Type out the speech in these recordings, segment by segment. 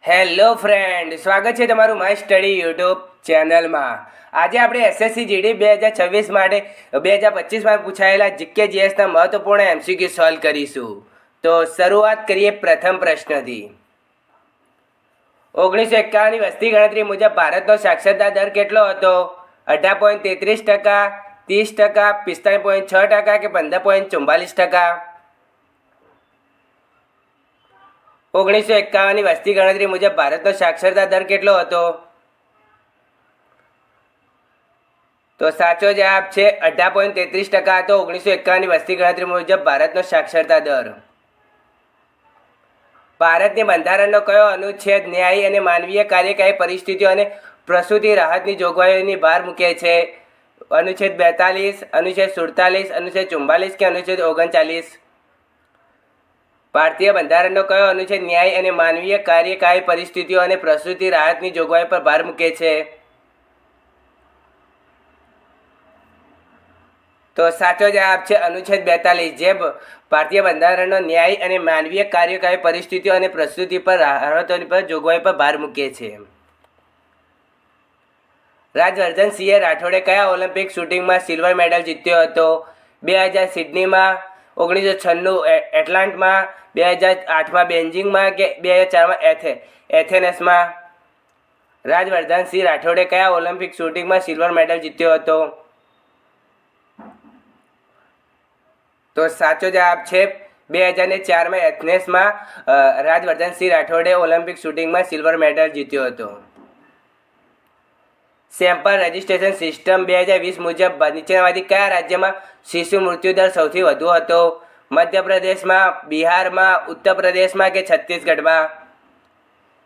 Hello friend, સ્વાગત છે તમારું માય સ્ટડી યુટ્યુબ ચેનલમાં. આજે આપણે એસએસસી જીડી 2026 માટે 2025માં પૂછાયેલા જીકે જીએસના મહત્વપૂર્ણ એમસીક્યુ સોલ્વ કરીશું. તો શરૂઆત કરીએ પ્રથમ પ્રશ્નથી. 1951ની વસ્તી ગણતરી મુજબ ભારતનો સાક્ષરતા દર કેટલો હતો? 18.33%, 30%, 45.6% કે 15.44%? 1951ની વસ્તી ગણતરી મુજબ ભારતનો સાક્ષરતા દર કેટલો હતો? તો સાચો જવાબ છે 18.33% હતો 1951ની વસ્તી ગણતરી મુજબ ભારતનો સાક્ષરતા દર. ભારતની બંધારણનો કયો અનુચ્છેદ ન્યાયી અને માનવીય કાર્યકારી પરિસ્થિતિઓ અને પ્રસૂતિ રાહતની જોગવાઈઓની ભાર મૂકે છે? અનુચ્છેદ 42, અનુચ્છેદ 47, અનુચ્છેદ 44 કે અનુચ્છેદ 39? ભારતીય બંધારણનો કયો અનુચ્છેદ ન્યાય અને માનવીય કાર્યકારી પરિસ્થિતિઓ અને પ્રસૂતિ રાહતની જોગવાઈ પર ભાર મૂકે છે? તો સાચો જવાબ છે અનુચ્છેદ 42, જે ભારતીય બંધારણનો ન્યાય અને માનવીય કાર્યકારી પરિસ્થિતિઓ અને પ્રસૂતિ પર રાહતોની પર જોગવાઈ પર ભાર મૂકે છે. રાજવર્ધનસિંહ રાઠોડે કયા ઓલિમ્પિક શૂટિંગમાં સિલ્વર મેડલ જીત્યો હતો? 2000 સિડનીમાં, 1996 એટલાન્ટામાં, 2008માં બેઇજિંગમાં કે 2004માં એથેન્સમાં? રાજવર્ધનસિંહ રાઠોડે કયા ઓલિમ્પિક શૂટિંગમાં સિલ્વર મેડલ જીત્યો હતો? તો સાચો જવાબ છે 2004માં એથેન્સમાં રાજવર્ધનસિંહ રાઠોડે ઓલિમ્પિક શૂટિંગમાં સિલ્વર મેડલ જીત્યો હતો. સેમ્પલ રજિસ્ટ્રેશન સિસ્ટમ 2020 મુજબ નીચેનામાંથી કયા રાજ્યમાં શિશુ મૃત્યુદર સૌથી વધુ હતો? મધ્યપ્રદેશમાં, બિહારમાં, ઉત્તર પ્રદેશમાં કે છત્તીસગઢમાં?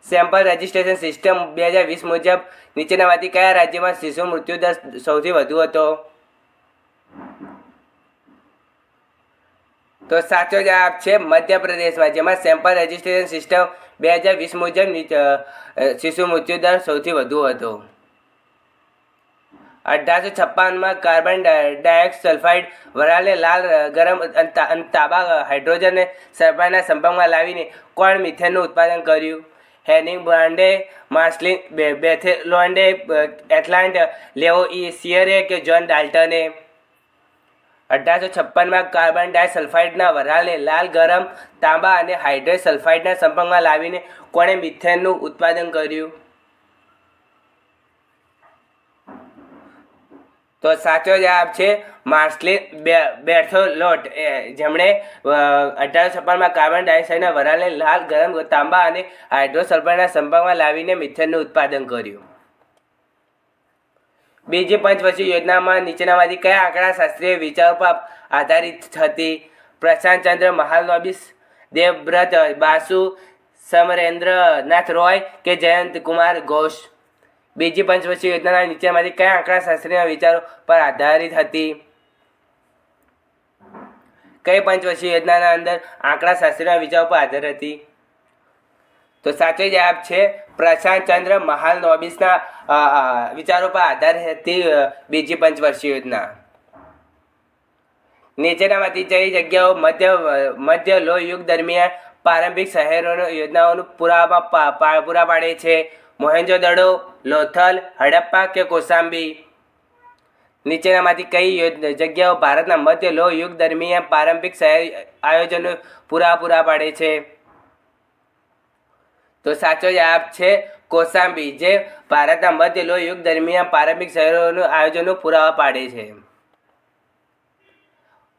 સેમ્પલ રજિસ્ટ્રેશન સિસ્ટમ 2020 મુજબ નીચેનામાંથી કયા રાજ્યમાં શિશુ મૃત્યુદર સૌથી વધુ હતો? તો સાચો જવાબ છે મધ્યપ્રદેશમાં, જેમાં સેમ્પલ રજિસ્ટ્રેશન સિસ્ટમ 2020 મુજબ શિશુ મૃત્યુદર સૌથી વધુ હતો. 1856માં કાર્બન ડાયોક્સાઇડ સલ્ફાઇડ વરાળને લાલ ગરમ અને તાંબા હાઇડ્રોજન સલ્ફાઇડના સંપર્કમાં લાવીને કોણ મિથેનનું ઉત્પાદન કર્યું? હેનિંગ બ્રાન્ડે, માર્સલિન બેથેલોન્ડે, એટલાન્ટ લેવોઇસિયરે કે જ્હોન ડાલ્ટને? 1856માં કાર્બન ડાયોક્સાઇડના વરાળને લાલ ગરમ તાંબા અને હાઇડ્રોજન સલ્ફાઇડના સંપર્કમાં લાવીને કોણે મિથેનનું ઉત્પાદન કર્યું? તો સાચો જવાબ છે માર્સલિન બેથેલોટ, જેમણે 1856માં કાર્બન ડાયોક્સાઇડના વરાળને લાલ ગરમ તાંબા અને હાઇડ્રોજન સલ્ફાઇડના સંપર્કમાં લાવીને મિથેનનું ઉત્પાદન કર્યું. બીજી પંચવર્ષીય યોજનામાં નીચેનામાંથી કયા આંકડાશાસ્ત્રીય વિચારો પર આધારિત હતી? પ્રશાંતચંદ્ર મહાલનોબિસ, દેવવ્રત બાસુ, સમરેન્દ્રનાથ રોય કે જયંત કુમાર ઘોષ? બીજી પંચવર્ષીય યોજનાના નીચેનામાંથી કયા આંકડાશાસ્ત્રીય વિચારો પર આધારિત હતી? કઈ પંચવર્ષીય યોજનાના અંદર આંકડાશાસ્ત્રીય વિચારો પર આધાર હતી? તો સાચો જવાબ છે પ્રશાંતચંદ્ર મહાલનોબિસના વિચારો પર આધારિત હતી બીજી પંચવર્ષીય યોજના. નીચેનામાંથી કઈ જગ્યાઓ મધ્ય લોહ યુગ દરમિયાન પ્રારંભિક શહેરોની યોજનાઓનું પૂરા પાડે છે? મોહેંજો-દડો, લોથલ, હડપ્પા કે કોસાંબી? નીચેનામાંથી કઈ જગ્યાઓ ભારતના મધ્ય લોહ યુગ દરમિયાન પ્રારંભિક શહેર આયોજનો પૂરા પાડે છે? તો સાચો જવાબ છે કોસાંબી, જે ભારતના મધ્ય લોહ યુગ દરમિયાન પ્રારંભિક શહેરોનું આયોજનો પુરાવા પાડે છે.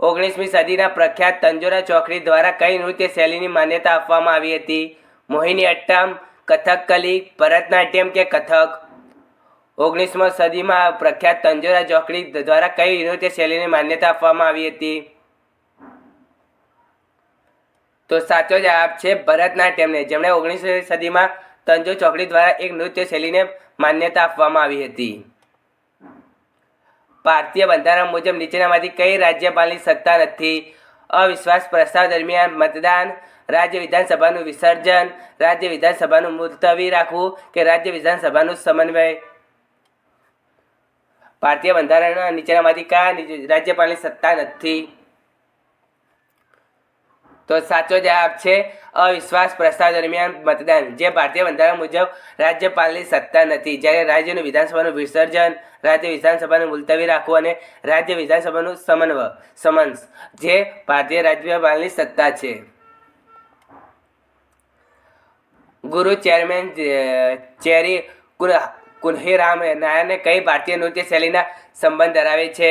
19મી સદીના પ્રખ્યાત તંજોરા ચોકડી દ્વારા કઈ નૃત્ય શૈલીની માન્યતા આપવામાં આવી હતી? મોહિની અટ્ટમ, કથકલી, ભરતનાટ્યમ કે કથક? 19મી સદીમાં પ્રખ્યાત તંજોરા ચોકડી દ્વારા કઈ નૃત્ય શૈલીની માન્યતા આપવામાં આવી હતી? તો સાચો જવાબ છે ભરતનાટ્યમને, જેમણે 19મી સદીમાં તંજો ચોકડી દ્વારા એક નૃત્ય શૈલીને માન્યતા આપવામાં આવી હતી. ભારતીય બંધારણ મુજબ નીચેનામાંથી કઈ રાજ્યપાલની સત્તા નથી? અવિશ્વાસ પ્રસ્તાવ દરમિયાન મતદાન, રાજ્ય વિધાનસભાનું વિસર્જન, રાજ્ય વિધાનસભાનું મુલતવી રાખવું કે રાજ્ય વિધાનસભાનું સમન્વય? ભારતીય બંધારણના નીચેનામાંથી કયા રાજ્યપાલની સત્તા નથી? તો સાચો જવાબ છે અવિશ્વાસ પ્રસ્તાવ દરમિયાન મતદાન, જે ભારતીય બંધારણ મુજબ રાજ્યપાલની સત્તા નથી, જ્યારે રાજ્યનું વિધાનસભાનું વિસર્જન, રાજ્ય વિધાનસભાનું મુલતવી રાખવું અને રાજ્ય વિધાનસભાનું સમન્સ જે ભારતીય રાજ્યપાલની સત્તા છે. ગુરુ ચેરમેન ચેરી કુન્હીરામ નાયરને કઈ ભારતીય નૃત્ય શૈલીના સંબંધ ધરાવે છે?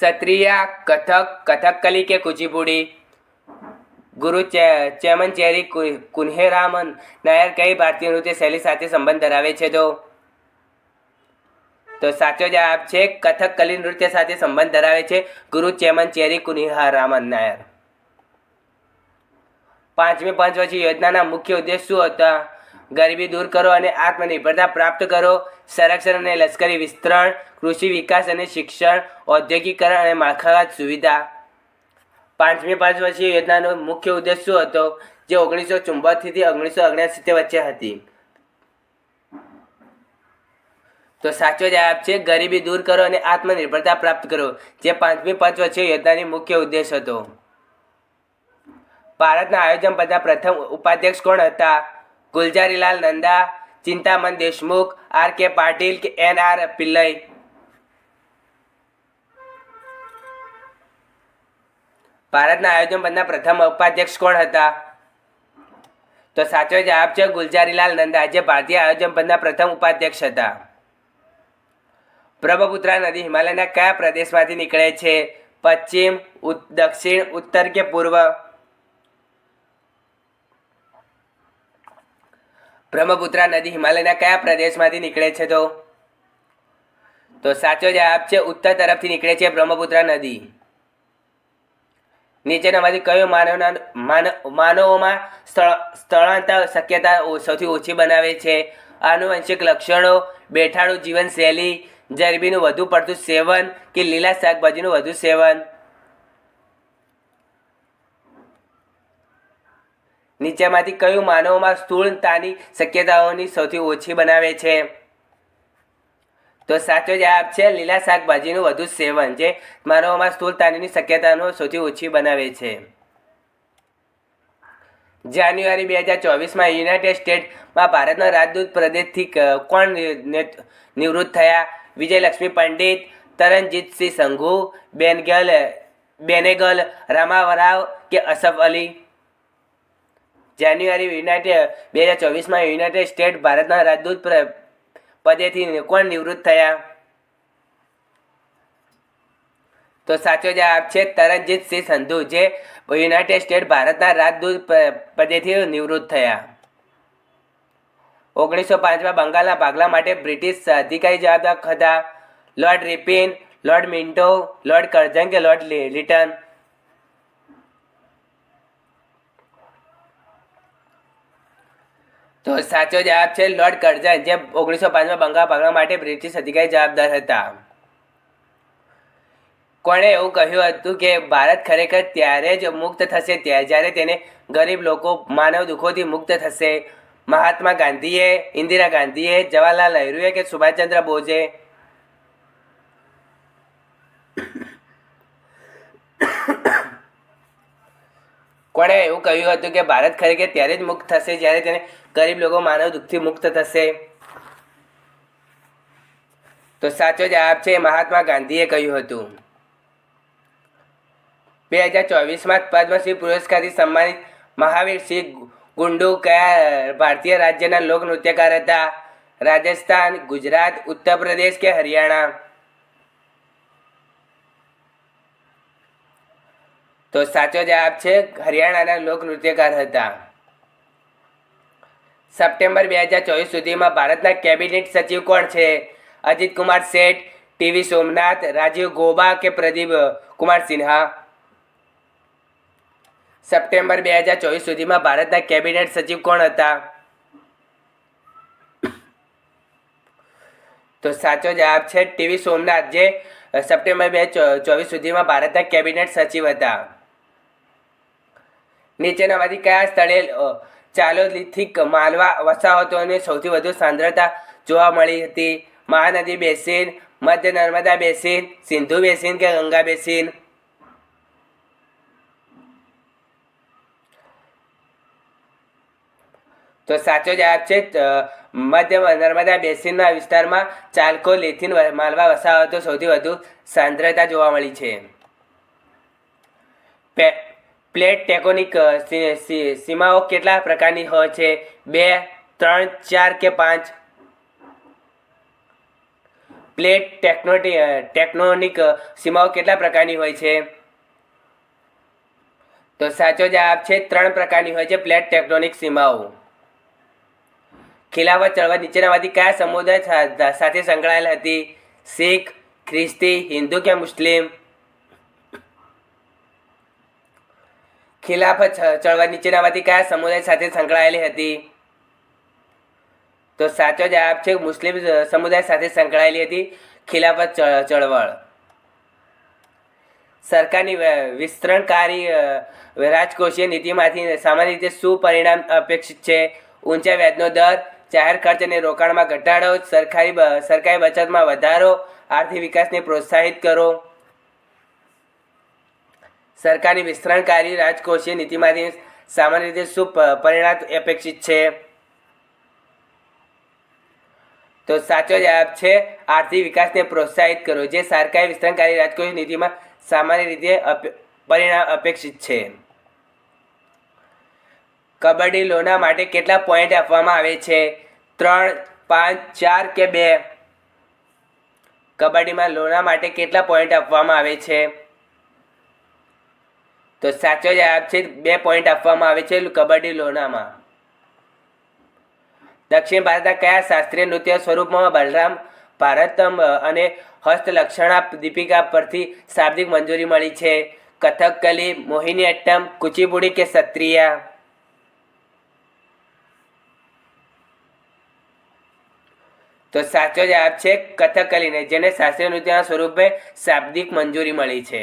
સત્રિયા, કથક, કથકલી કે કુચીપુડી? ગુરુ ચેમનચેરી કુન્હીરામન નાયર કઈ ભારતીય નૃત્ય શૈલી સાથે સંબંધ ધરાવે છે? તો સાચો જવાબ છે કથકલી નૃત્ય સાથે સંબંધ ધરાવે છે ગુરુ ચેમનચેરી કુન્હીરામન નાયર. 5મી પંચવર્ષીય યોજનાના મુખ્ય ઉદ્દેશ શું હતા? ગરીબી દૂર કરો અને આત્મનિર્ભરતા પ્રાપ્ત કરો, સંરક્ષણ અને લશ્કરી વિસ્તરણ, કૃષિ વિકાસ અને શિક્ષણ, ઔદ્યોગિકરણ અને માળખાગત સુવિધા. 5મી પંચવર્ષીય યોજનાનો મુખ્ય ઉદ્દેશ શું હતો, જે 1974 થી 1979 વચ્ચે હતી? તો સાચો જવાબ છે ગરીબી દૂર કરો અને આત્મનિર્ભરતા પ્રાપ્ત કરો, જે 5મી પંચવર્ષીય યોજનાની મુખ્ય ઉદ્દેશ હતો. ભારતના આયોજન પદના પ્રથમ ઉપાધ્યક્ષ કોણ હતા? ગુલજારીલાલ નંદા, ચિંતામન દેશમુખ, આર.કે. પાટીલ કે એન.આર. પિલ્લઈ? ભારતના આયોજન પદના પ્રથમ ઉપાધ્યક્ષ કોણ હતા? તો સાચો જવાબ છે ગુલજારીલાલ નંદા, જે ભારતીય આયોજન પદના પ્રથમ ઉપાધ્યક્ષ હતા. બ્રહ્મપુત્રા નદી હિમાલયના કયા પ્રદેશમાંથી નીકળે છે? પશ્ચિમ, દક્ષિણ, ઉત્તર કે પૂર્વ? બ્રહ્મપુત્રા નદી હિમાલયના કયા પ્રદેશમાંથી નીકળે છે? તો સાચો જવાબ છે ઉત્તર તરફથી નીકળે છે બ્રહ્મપુત્રા નદી. નીચેનામાંથી કયું માનવોમાં સ્થળાંતર શક્યતા સૌથી ઓછી બનાવે છે? આનુવંશિક લક્ષણો, બેઠાડું જીવનશૈલી, ચરબીનું વધુ પડતું સેવન કે લીલા શાકભાજીનું વધુ સેવન? નીચેમાંથી કયું માનવોમાં સ્થૂળતાની શક્યતાઓની સૌથી ઓછી બનાવે છે? તો સાચો જવાબ છે લીલા શાકભાજીનું વધુ સેવન, જે માનવોમાં સ્થૂળતાની શક્યતાઓ સૌથી ઓછી બનાવે છે. જાન્યુઆરી 2024માં યુનાઇટેડ સ્ટેટ્સમાં ભારતના રાજદૂત પ્રદેશથી કોણ નિવૃત્ત થયા? વિજયલક્ષ્મી પંડિત, તરણજીતસિંહ સંઘુ, બેનેગલ રામારાવ કે અસફ અલી? જાન્યુઆરી 2024માં યુનાઇટેડ સ્ટેટ્સ ભારતના રાજદૂત પદેથી કોણ નિવૃત્ત થયા? તો સાચો જવાબ છે તરણજીતસિંહ સંધુ, જે યુનાઇટેડ સ્ટેટ્સ ભારતના રાજદૂત પદેથી નિવૃત્ત થયા. 1905માં બંગાળના ભાગલા માટે બ્રિટિશ અધિકારી જવાબદાર હતા? Lord રિપિન, lord Minto, lord Curzon કે લોર્ડ લિટન? તો સાચો જવાબ છે લોર્ડ કર્ઝન, જે 1905માં બંગાળ ભાગલા માટે બ્રિટિશ અધિકારી જવાબદાર હતા. કોણે એવું કહ્યું હતું કે ભારત ખરેખર ત્યારે જ મુક્ત થશે જ્યારે તેને ગરીબ લોકો માનવ દુઃખોથી મુક્ત થશે? મહાત્મા ગાંધીએ, ઇન્દિરા ગાંધીએ, જવાહરલાલ નહેરુએ કે સુભાષચંદ્ર બોઝે? કોણે એવું કહ્યું હતું કે ભારત ખરેખર ત્યારે જ મુક્ત થશે જ્યારે તેને ગરીબ લોકો માનવ દુઃખથી મુક્ત થશે? તો સાચો જવાબ છે મહાત્મા ગાંધીએ કહ્યું હતું. 2024માં પદ્મશ્રી પુરસ્કારથી સન્માનિત મહાવીરસિંહ ગુંડુ કયા ભારતીય રાજ્યના લોકનૃત્યકાર હતા? રાજસ્થાન, ગુજરાત, ઉત્તર પ્રદેશ કે હરિયાણા? તો સાચો જવાબ છે હરિયાણાના લોકનૃત્યકાર હતા. સપ્ટેમ્બર 2024 સુધીમાં ભારતના કેબિનેટ સચિવ કોણ છે? અજીત કુમાર શેઠ, ટીવી સોમનાથ, રાજીવ ગોબા કે પ્રદીપ કુમાર સિન્હા? સપ્ટેમ્બર 2024 સુધીમાં ભારતના કેબિનેટ સચિવ કોણ હતા? તો સાચો જવાબ છે ટીવી સોમનાથ, જે સપ્ટેમ્બર 2024 સુધીમાં ભારતના કેબિનેટ સચિવ હતા. નીચેનામાંથી કયા સ્થળે ચાલોલિથિક માલવા વસાહતોની સૌથી વધુ સાંદ્રતા જોવા મળી હતી? મહાનદી બેસિન, મધ્ય નર્મદા બેસિન, સિંધુ બેસિન કે ગંગા બેસિન? તો સાચો જવાબ છે મધ્ય નર્મદા બેસિનના વિસ્તારમાં ચાલકો લેથિન માલવા વસાહતો સૌથી વધુ સાંદ્રતા જોવા મળી છે. પ્લેટ ટેકોનિક સીમાઓ કેટલા પ્રકારની હોય છે? 2, 3, 4 કે 5? પ્લેટ ટેક્ટોનિક સીમાઓ કેટલા પ્રકારની હોય છે? તો સાચો જવાબ છે 3 પ્રકારની હોય છે પ્લેટ ટેક્ટોનિક સીમાઓ. ખિલાફત ચળવળ નીચેનામાંથી કયા સમુદાય સાથે સંકળાયેલ હતી? શીખ, ખ્રિસ્તી, હિન્દુ કે મુસ્લિમ? ખિલાફત ચળવળ નીચેનામાંથી કયા સમુદાય સાથે સંકળાયેલી હતી? તો સાચો જવાબ છે મુસ્લિમ સમુદાય સાથે સંકળાયેલી હતી ખિલાફત ચળવળ. સરકારની વિસ્તરણકારી રાજકોષીય નીતિમાંથી સામાન્ય રીતે શું પરિણામ અપેક્ષિત છે? ઊંચા વ્યાજનો દર, જાહેર ખર્ચ અને રોકાણમાં ઘટાડો, સરકારી બચતમાં વધારો, આર્થિક વિકાસને પ્રોત્સાહિત કરો. સરકારની વિસ્તરણકારી રાજકોષીય નીતિમાંથી સામાન્ય રીતે શું પરિણામ અપેક્ષિત છે? તો સાચો જવાબ છે આર્થિક વિકાસને પ્રોત્સાહિત કરો, જે સરકારી વિસ્તરણકારી રાજકોષીય નીતિમાં સામાન્ય રીતે પરિણામ અપેક્ષિત છે. કબડ્ડી લોના માટે કેટલા પોઈન્ટ આપવામાં આવે છે? 3, 5, 4 કે 2? કબડ્ડીમાં લોના માટે કેટલા પોઈન્ટ આપવામાં આવે છે? તો સાચો જવાબ છે 2 પોઈન્ટ આપવામાં આવે છે કબડ્ડી લોનામાં. દક્ષિણ ભારતના કયા શાસ્ત્રીય નૃત્ય સ્વરૂપમાં બલરામ, ભારતમ અને હસ્તલક્ષણા દીપિકા પરથી શાબ્દિક મંજૂરી મળી છે? કથકલી, મોહિનીઅટ્ટમ, કુચીપુડી કે સત્રિયા? તો સાચો જવાબ છે કથકલીને, જેને શાસ્ત્રીય નૃત્યના સ્વરૂપે શાબ્દિક મંજૂરી મળી છે.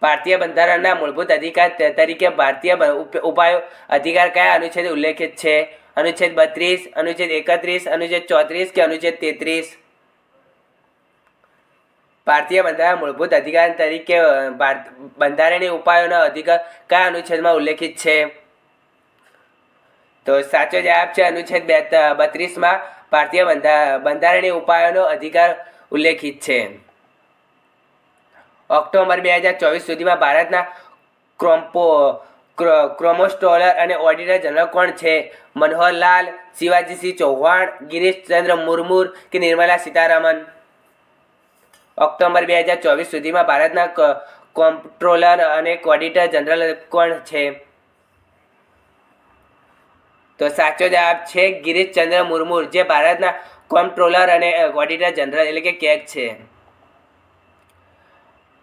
ભારતીય બંધારણના મૂળભૂત અધિકાર તરીકે ભારતીય ઉપાયો અધિકાર કયા અનુચ્છેદ ઉલ્લેખિત છે? અનુચ્છેદ 32, અનુચ્છેદ 31, અનુચ્છેદ 34 કે અનુચ્છેદ 33? ભારતીય બંધારણ મૂળભૂત અધિકાર તરીકે બંધારણીય ઉપાયોના અધિકાર કયા અનુચ્છેદમાં ઉલ્લેખિત છે? તો સાચો જવાબ છે અનુચ્છેદ 32માં ભારતીય બંધારણીય ઉપાયોનો અધિકાર ઉલ્લેખિત છે. ઓક્ટોબર 2024 સુધીમાં ભારતના કોમ્પ્ટ્રોલર અને ઓડિટર જનરલ કોણ છે? મનોહરલાલ, શિવાજીસિંહ ચૌહાણ, ગિરીશચંદ્ર મુર્મુ કે નિર્મલા સીતારામન? ઓક્ટોબર 2024 સુધીમાં ભારતના કોમ્પ્ટ્રોલર અને ઓડિટર જનરલ કોણ છે? તો સાચો જવાબ છે ગિરીશચંદ્ર મુર્મુ, જે ભારતના કોમ્પ્ટ્રોલર અને ઓડિટર જનરલ એટલે કે કેગ છે.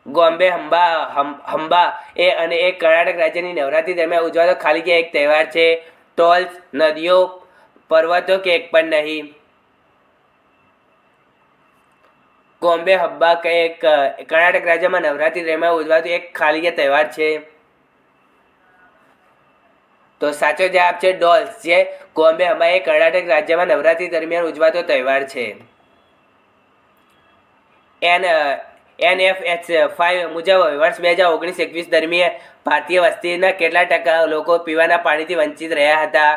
ગોમ્બે હંબા એ કર્ણાટક રાજ્યની નવરાત્રી દરમિયાન ઉજવાતો ખાલી કે એક તહેવાર છે? ટોલ્સ, નદીઓ, પર્વતો કે એક પણ નહીં? ગોમ્બે હબ્બા એક કર્ણાટક રાજ્યમાં નવરાત્રી દરમિયાન ઉજવાતો એક ખાલી કે તહેવાર છે. તો સાચો જવાબ છે ડોલ્સ, જે ગોમ્બે હબ્બા એ કર્ણાટક રાજ્યમાં નવરાત્રી દરમિયાન ઉજવાતો તહેવાર છે. NFH5 મુજબ વર્ષ 2019-21 દરમિયાન ભારતીય વસ્તીના કેટલા ટકા લોકો પીવાના પાણીથી વંચિત રહ્યા હતા?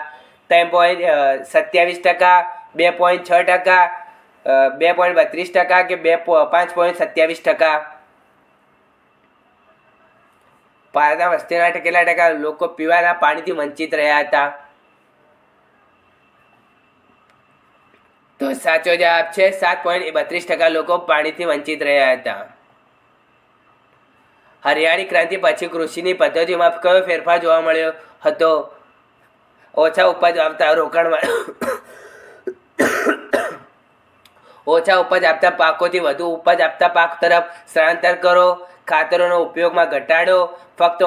3.27%, 2.6%, 2.32% કે 5.27%? ભારતના વસ્તીના કેટલા ટકા લોકો પીવાના પાણીથી વંચિત રહ્યા હતા? તો સાચો જવાબ છે 7.32% લોકો પાણીથી વંચિત રહ્યા હતા. હરિયાળી ક્રાંતિ પછી કૃષિની પદ્ધતિઓમાં કયો ફેરફાર જોવા મળ્યો હતો? ઓછા ઉપજ આપતા રોકાણમાં ઓછા ઉપજ આપતા પાકોથી વધુ ઉપજ આપતા પાક તરફ સ્થળાંતર કરો, ખાતરોનો ઉપયોગમાં ઘટાડો, ફક્ત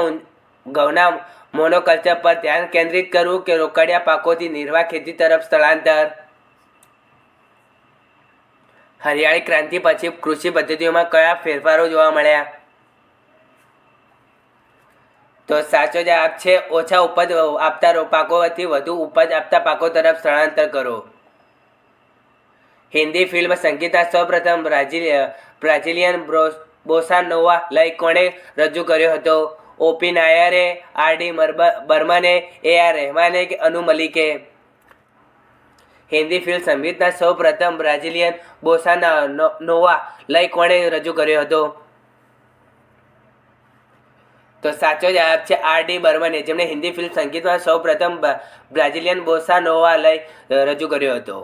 ઘઉંના મોનોકલ્ચર પર ધ્યાન કેન્દ્રિત કરવું કે રોકડિયા પાકોથી નિર્વાહ ખેતી તરફ સ્થળાંતર? હરિયાળી ક્રાંતિ પછી કૃષિ પદ્ધતિઓમાં કયા ફેરફારો જોવા મળ્યા? તો સાચો જવાબ છે ઓછા ઉપજ આપતા પાકોથી વધુ ઉપજ આપતા પાકો તરફ સ્થળાંતર કરો. હિન્દી ફિલ્મ સંગીતના સૌપ્રથમ બ્રાઝિલિયન બોસા નોવા લય કોણે રજૂ કર્યો હતો? ઓપી નાયરે, આર.ડી. બર્મને, એ.આર. રહેમાને કે અનુ મલિકે? હિન્દી ફિલ્મ સંગીતના સૌ પ્રથમ બ્રાઝિલિયન બોસા નોવા લય કોણે રજૂ કર્યો હતો? તો સાચો જવાબ છે આર.ડી. બર્મને, જેમણે હિન્દી ફિલ્મ સંગીતમાં સૌ પ્રથમ બ્રાઝિલિયન બોસા નોવા લય રજૂ કર્યો હતો.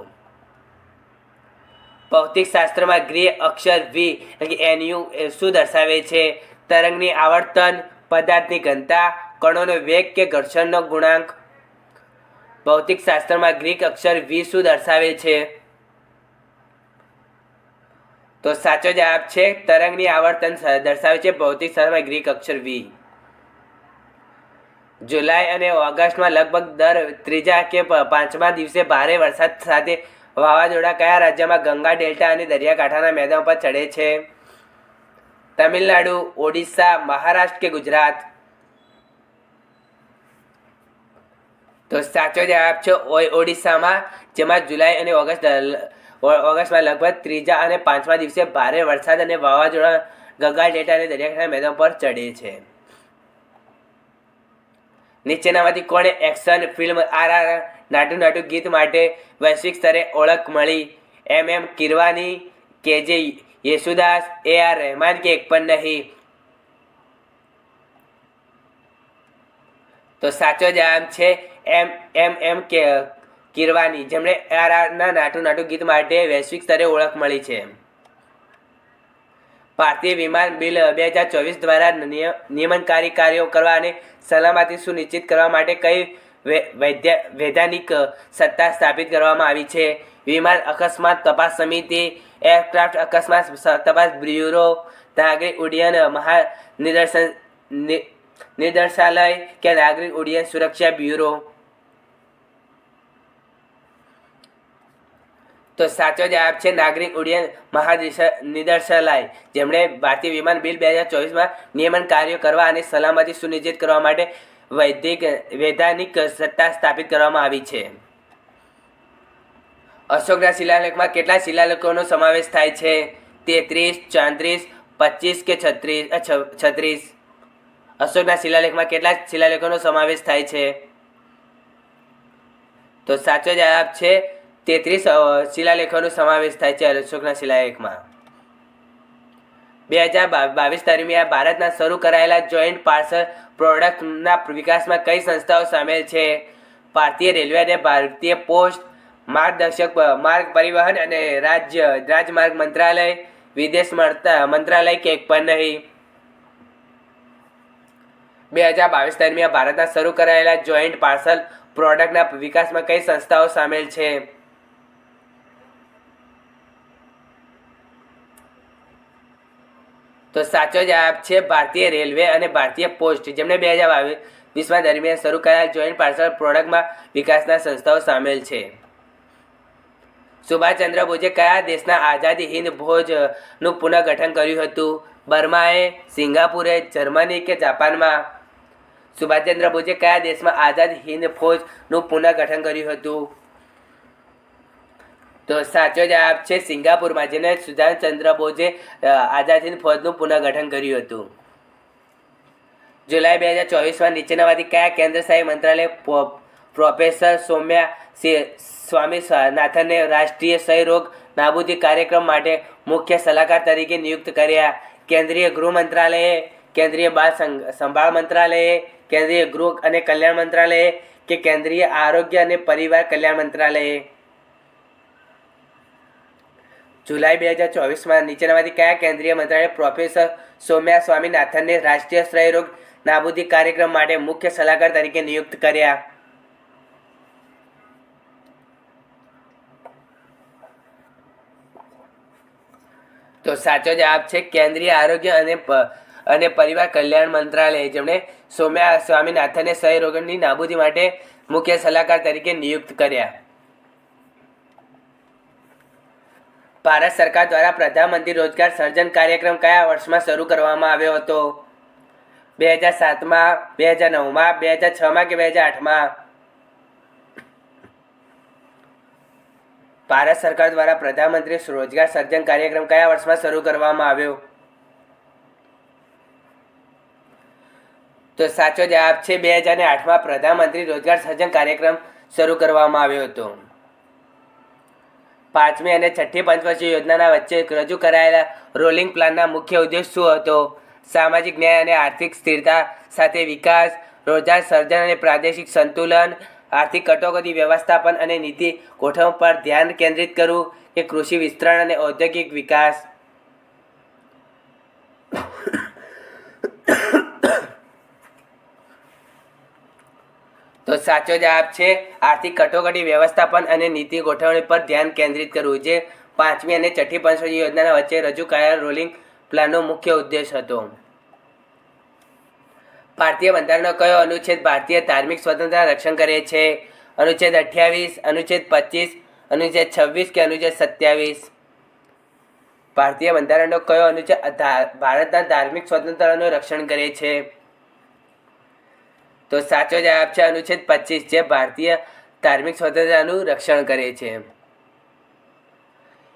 ભૌતિક શાસ્ત્રમાં ગ્રીક અક્ષર વી એટલે કે NU શું દર્શાવે છે? તરંગની આવર્તન, પદાર્થની ઘનતા, કણોનો વેગ કે ઘર્ષણનો ગુણાંક? ભૌતિક શાસ્ત્રમાં ગ્રીક અક્ષર વી શું દર્શાવે છે? તો સાચો જવાબ છે તરંગની આવર્તન દર્શાવે છે ભૌતિક શાસ્ત્રમાં ગ્રીક અક્ષર વી. જુલાઈ અને ઓગસ્ટમાં લગભગ દર ત્રીજા કે પાંચમા દિવસે ભારે વરસાદ સાથે વાવાઝોડા કયા રાજ્યમાં ગંગા ડેલ્ટા અને દરિયાકાંઠાના મેદાન પર ચડે છે? તમિલનાડુ, ઓડિશા, મહારાષ્ટ્ર કે ગુજરાત? તો સાચો જવાબ છે ઓડિશામાં, જેમાં જુલાઈ અને ઓગસ્ટમાં લગભગ ત્રીજા અને પાંચમા દિવસે ભારે વરસાદ અને વાવાઝોડા ગંગા ડેલ્ટા અને દરિયાકાંઠાના મેદાન પર ચડે છે. નીચેનામાંથી કોણે action film RRR Naatu Naatu ગીત માટે વૈશ્વિક સ્તરે ઓળખ મળી? MM Kirmani, KJ યેસુદાસ, AR Rahman કે એક પણ નહીં? તો સાચો જવાબ છે MM કિરવાની, જેમણે RRR નાટુ નાટુ ગીત માટે વૈશ્વિક સ્તરે ઓળખ મળી છે. ભારતીય વિમાન બિલ 2024 દ્વારા નિયમનકારી કાર્યો કરવા અને સલામતી સુનિશ્ચિત કરવા માટે કઈ વૈધાનિક સત્તા સ્થાપિત કરવામાં આવી છે? વિમાન અકસ્માત તપાસ સમિતિ, એરક્રાફ્ટ અકસ્માત તપાસ બ્યુરો, નાગરિક ઉડ્ડયન નિર્દેશાલય કે નાગરિક ઉડ્ડયન સુરક્ષા બ્યુરો? તો સાચો જવાબ છે નાગરિક ઉડ્ડયન નિર્દેશાલય, જેમણે ભારતીય વિમાન બિલ 2024માં નિયમન કાર્યો કરવા અને સલામતી સુનિશ્ચિત કરવા માટે વૈધાનિક સત્તા સ્થાપિત કરવામાં આવી છે. અશોકના શિલાલેખમાં કેટલા શિલાલેખોનો સમાવેશ થાય છે? 33, 34, 25 કે 36? અશોકના શિલાલેખમાં કેટલા શિલાલેખોનો સમાવેશ થાય છે? તો સાચો જવાબ છે 33 શિલાલેખોનો સમાવેશ થાય છે અશોકના શિલાલેખમાં. 2022 દરમિયાન ભારતના શરૂ કરાયેલા જોઈન્ટ પાર્સલ પ્રોડક્ટના વિકાસમાં કઈ સંસ્થાઓ સામેલ છે? ભારતીય રેલવે અને ભારતીય પોસ્ટ, માર્ગ પરિવહન અને રાજમાર્ગ મંત્રાલય, વિદેશ મંત્રાલય કે એક પણ નહીં? 2022 દરમિયાન ભારતના શરૂ કરાયેલા જોઈન્ટ પાર્સલ પ્રોડક્ટના વિકાસમાં કઈ સંસ્થાઓ સામેલ છે? તો સાચો જવાબ છે ભારતીય રેલવે અને ભારતીય પોસ્ટ, જેમણે 2022 દરમિયાન શરૂ કરાયેલ જોઈન્ટ પાર્સલ પ્રોડક્ટમાં વિકાસના સંસ્થાઓ સામેલ છે. સુભાષચંદ્ર બોઝે કયા દેશના આઝાદી હિંદ ફૌજનું પુનઃગઠન કર્યું હતું? બર્માએ, સિંગાપુરે, જર્મની કે જાપાનમાં? સુભાષચંદ્ર બોઝે કયા દેશમાં આઝાદ હિંદ ફૌજનું પુનઃગઠન કર્યું હતું? તો સાચો જવાબ છે સિંગાપુરમાં, જેને સુભાષચંદ્ર બોઝે આઝાદ હિંદ ફૌજનું પુનઃગઠન કર્યું હતું. જુલાઈ 2024માં નીચેનામાંથી કયા કેન્દ્રશાસિત મંત્રાલય પ્રોફેસર સૌમ્યા સ્વામીનાથનને રાષ્ટ્રીય ક્ષય રોગ નાબૂદી કાર્યક્રમ માટે મુખ્ય સલાહકાર તરીકે નિયુક્ત કર્યા? કેન્દ્રીય ગૃહ મંત્રાલયે, કેન્દ્રીય બાળ સંભાળ મંત્રાલયે, કેન્દ્રીય ગૃહ અને કલ્યાણ મંત્રાલયે કે કેન્દ્રીય આરોગ્ય અને પરિવાર કલ્યાણ મંત્રાલયે? જુલાઈ 2024માં નીચેનામાંથી કયા કેન્દ્રીય મંત્રાલયે પ્રોફેસર સૌમ્યા સ્વામીનાથનને રાષ્ટ્રીય ક્ષય રોગ નાબૂદી કાર્યક્રમ માટે મુખ્ય સલાહકાર તરીકે નિયુક્ત કર્યા? તો સાચો જવાબ છે કેન્દ્રીય આરોગ્ય અને પરિવાર કલ્યાણ મંત્રાલય, જેમણે સૌમ્યા સ્વામીનાથનને ક્ષય રોગની નાબૂદી માટે મુખ્ય સલાહકાર તરીકે નિયુક્ત કર્યા. ભારત સરકાર દ્વારા પ્રધાનમંત્રી રોજગાર સર્જન કાર્યક્રમ કયા વર્ષમાં શરૂ કરવામાં આવ્યો હતો? 2007માં, 2009માં, 2006માં કે 2008માં? ભારત સરકાર દ્વારા પ્રધાનમંત્રી રોજગાર સર્જન કાર્યક્રમ કયા વર્ષમાં શરૂ કરવામાં આવ્યો? તો સાચો જવાબ છે 2008માં પ્રધાનમંત્રી રોજગાર સર્જન કાર્યક્રમ શરૂ કરવામાં આવ્યો હતો. 5મી અને 6ઠ્ઠી પંચવર્ષીય યોજનાના વચ્ચે રજૂ કરાયેલા રોલિંગ પ્લાનના મુખ્ય ઉદ્દેશ શું હતો? સામાજિક ન્યાય અને આર્થિક સ્થિરતા સાથે વિકાસ, રોજગાર સર્જન અને પ્રાદેશિક સંતુલન, આર્થિક કટોકટી વ્યવસ્થાપન અને નીતિ ગોઠવણ પર ધ્યાન કેન્દ્રિત કરવું, કે કૃષિ વિસ્તરણ અને ઔદ્યોગિક વિકાસ. તો સાચો જવાબ છે આર્થિક કટોકટી વ્યવસ્થાપન અને નીતિ ગોઠવણી પર ધ્યાન કેન્દ્રિત કરવું, જે 5મી અને 6ઠ્ઠી પંચવર્ષીય યોજનાના વચ્ચે રજૂ કરાયેલ રોલિંગ પ્લાનનો મુખ્ય ઉદ્દેશ હતો. ભારતીય બંધારણનો કયો અનુચ્છેદ ભારતીય ધાર્મિક સ્વતંત્રતા રક્ષણ કરે છે? અનુચ્છેદ 28, અનુચ્છેદ 25, અનુચ્છેદ 26 કે અનુચ્છેદ 27? ભારતીય બંધારણનો કયો અનુચ્છેદ ભારતના ધાર્મિક સ્વતંત્રતાનું રક્ષણ કરે છે? તો સાચો જવાબ છે અનુચ્છેદ 25, જે ભારતીય ધાર્મિક સ્વતંત્રતાનું રક્ષણ કરે છે.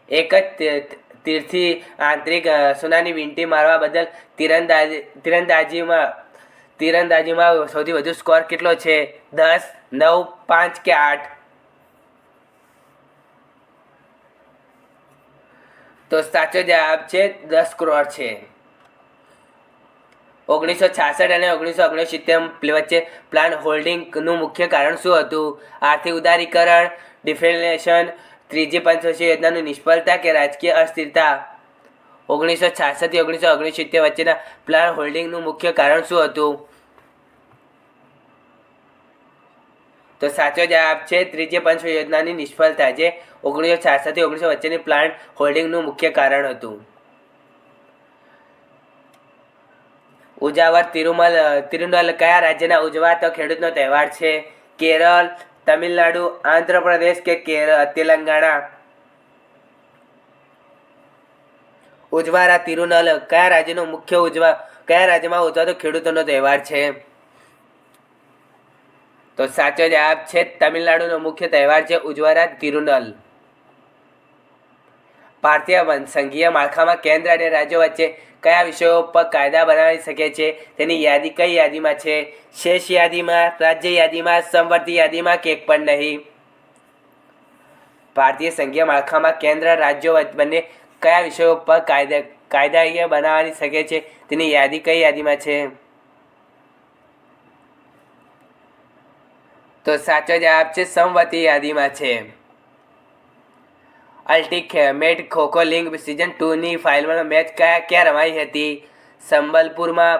એક જ તીરથી આંતરિક સોનાની વીંટી મારવા બદલ તીરંદાજીમાં સૌથી વધુ સ્કોર કેટલો છે? 10, 9, 5 કે 8? તો સાચો જવાબ છે 10 કરોડ છે. 1966 અને 1969 વચ્ચે પ્લાન હોલ્ડિંગનું મુખ્ય કારણ શું હતું? આર્થિક ઉદારીકરણ, ડિફ્લેશન, ત્રીજી પંચવર્ષીય યોજનાની નિષ્ફળતા કે રાજકીય અસ્થિરતા? 1966 થી 1969 વચ્ચેના પ્લાન હોલ્ડિંગનું મુખ્ય કારણ શું હતું? તો સાચો જવાબ છે ત્રીજી પંચવર્ષીય યોજનાની નિષ્ફળતા, જે 1966 થી 19 વચ્ચેની પ્લાન હોલ્ડિંગનું મુખ્ય કારણ હતું. ઉજાવર તિરુનલ કયા રાજ્યના ઉજવાતો ખેડૂતનો તહેવાર છે? કેરળ, તમિલનાડુ, આંધ્રપ્રદેશ કે તેલંગાણા? ઉજવારા તિરુનલ કયા રાજ્યમાં ઉજવાતો ખેડૂતોનો તહેવાર છે? તો સાચો જવાબ છે તમિલનાડુનો મુખ્ય તહેવાર છે ઉજવારા તિરુનલ. ભારતીય સંઘીય માળખામાં કેન્દ્ર અને રાજ્યો વચ્ચે કયા વિષયો પર કાયદા બનાવી શકે છે? તેની યાદી કઈ યાદીમાં છે? શેષ યાદીમાં, રાજ્ય યાદીમાં, સમવર્તી યાદીમાં કે એક પણ નહીં? ભારતીય સંઘીય માળખામાં કેન્દ્ર રાજ્યો બંને કયા વિષયો પર કાયદાકીય બનાવી શકે છે? તેની યાદી કઈ યાદીમાં છે? તો સાચો જવાબ છે સમવર્તી યાદીમાં છે. અલ્ટિમેટ ખો-ખો લીગ સિઝન 2ની ફાઇનલ મેચ ક્યાં રમાઈ હતી? સંબલપુરમાં,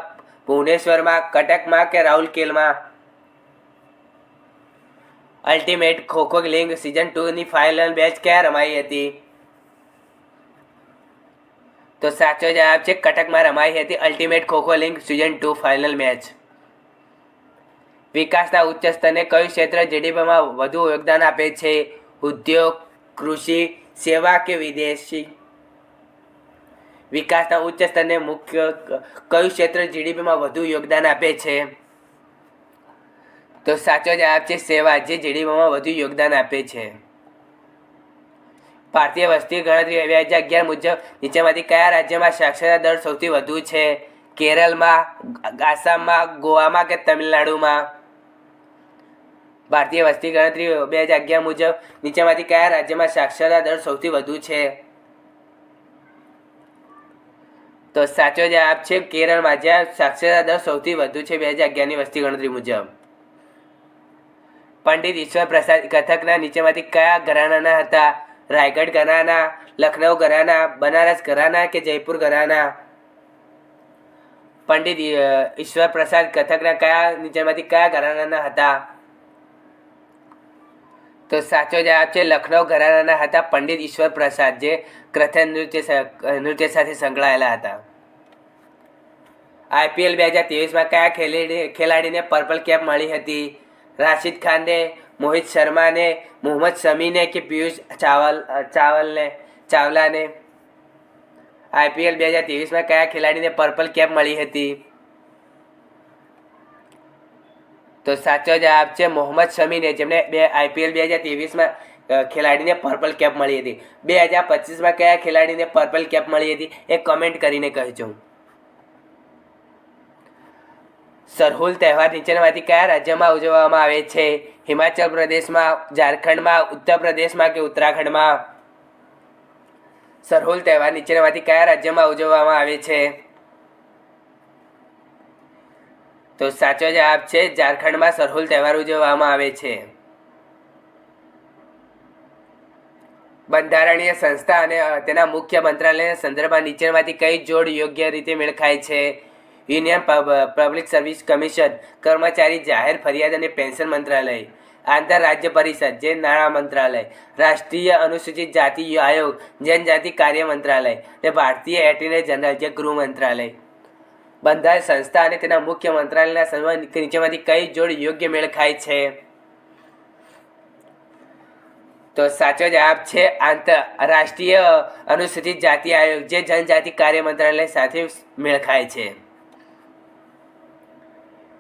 ભુવનેશ્વરમાં, કટકમાં કે રાઉરકેલામાં? અલ્ટિમેટ ખો-ખો લીગ સિઝન 2ની ફાઇનલ મેચ ક્યાં રમાઈ હતી? તો સાચો જવાબ છે કટકમાં રમાઈ હતી ultimate kho kho league season 2 final match. વિકાસના ઉચ્ચ સ્તરને કયું ક્ષેત્ર જીડીપીમાં વધુ યોગદાન આપે છે? ઉદ્યોગ, કૃષિ, સેવા કે વિદેશી? વિકાસના ઉચ્ચ સ્તરને મુખ્ય કયું ક્ષેત્ર જીડીપીમાં વધુ યોગદાન આપે છે? તો સાચો જવાબ છે સેવા, જે જીડીપીમાં વધુ યોગદાન આપે છે. ભારતીય વસ્તી ગણતરી 2011 મુજબ નીચેમાંથી કયા રાજ્યમાં સાક્ષરતા દર સૌથી વધુ છે? કેરળમાં, આસામમાં, ગોવામાં કે તમિલનાડુમાં? ભારતીય વસ્તી ગણતરી 2011 મુજબ નીચેમાંથી કયા રાજ્યમાં સાક્ષરતા દર સૌથી વધુ છે? તો સાચો જવાબ છે કેરળમાં, જ્યાં સાક્ષરતા દર સૌથી વધુ છે 2011ની વસ્તી ગણતરી મુજબ. પંડિત ઈશ્વર પ્રસાદ કથકના નીચેમાંથી કયા ઘરાનાના હતા? રાયગઢ ઘરાના, લખનઉ ઘરાના, બનારસ ઘરાના કે જયપુર ઘરાના? પંડિત ઈશ્વર પ્રસાદ કથકના નીચેમાંથી કયા ઘરાનાના હતા? તો સાચો જવાબ છે લખનઉ ઘરાનાના હતા પંડિત ઈશ્વર પ્રસાદ, જે કથક નૃત્ય સાથે સંકળાયેલા હતા. IPL 2023માં કયા ખેલાડીને પર્પલ કેપ મળી હતી? રાશિદ ખાનને, મોહિત શર્માને, મોહમ્મદ શમીને કે પિયુષ ચાવલાને? IPL 2023માં કયા ખેલાડીને પર્પલ કેપ મળી હતી? તો સાચો જવાબ છે મોહમ્મદ શમીને, જેમને IPL 2023માં ખેલાડીને પર્પલ કેપ મળી હતી. 2025માં કયા ખેલાડીને પર્પલ કેપ મળી હતી એ કમેન્ટ કરીને કહેજો. સરહુલ તહેવાર નીચેનામાંથી કયા રાજ્યમાં ઉજવવામાં આવે છે? હિમાચલ પ્રદેશમાં, ઝારખંડમાં, ઉત્તર પ્રદેશમાં કે ઉત્તરાખંડમાં? સરહુલ તહેવાર નીચેનામાંથી કયા રાજ્યમાં ઉજવવામાં આવે છે? તો સાચો જવાબ છે ઝારખંડમાં સરહુલ તહેવાર ઉજવવામાં આવે છે. બંધારણીય સંસ્થા અને તેના મુખ્ય મંત્રાલયના સંદર્ભમાં નીચેનામાંથી કઈ જોડ યોગ્ય રીતે મેળ ખાય છે? યુનિયન પબ્લિક સર્વિસ કમિશન, કર્મચારી જાહેર ફરિયાદ અને પેન્શન મંત્રાલય, આંતરરાજ્ય પરિષદ જે નાણાં મંત્રાલય, રાષ્ટ્રીય અનુસૂચિત જાતિ આયોગ જનજાતિ કાર્ય મંત્રાલય અને ભારતીય એટર્ની જનરલ જે ગૃહ મંત્રાલય. બંધારણ સંસ્થા અને તેના મુખ્ય મંત્રાલયના સંદર્ભમાં નીચેમાંથી કઈ જોડ યોગ્ય મેળ ખાય છે? તો સાચો જવાબ છે રાષ્ટ્રીય અનુસૂચિત જાતિ આયોગ જે જનજાતિ કાર્ય મંત્રાલય સાથે મેળ ખાય છે.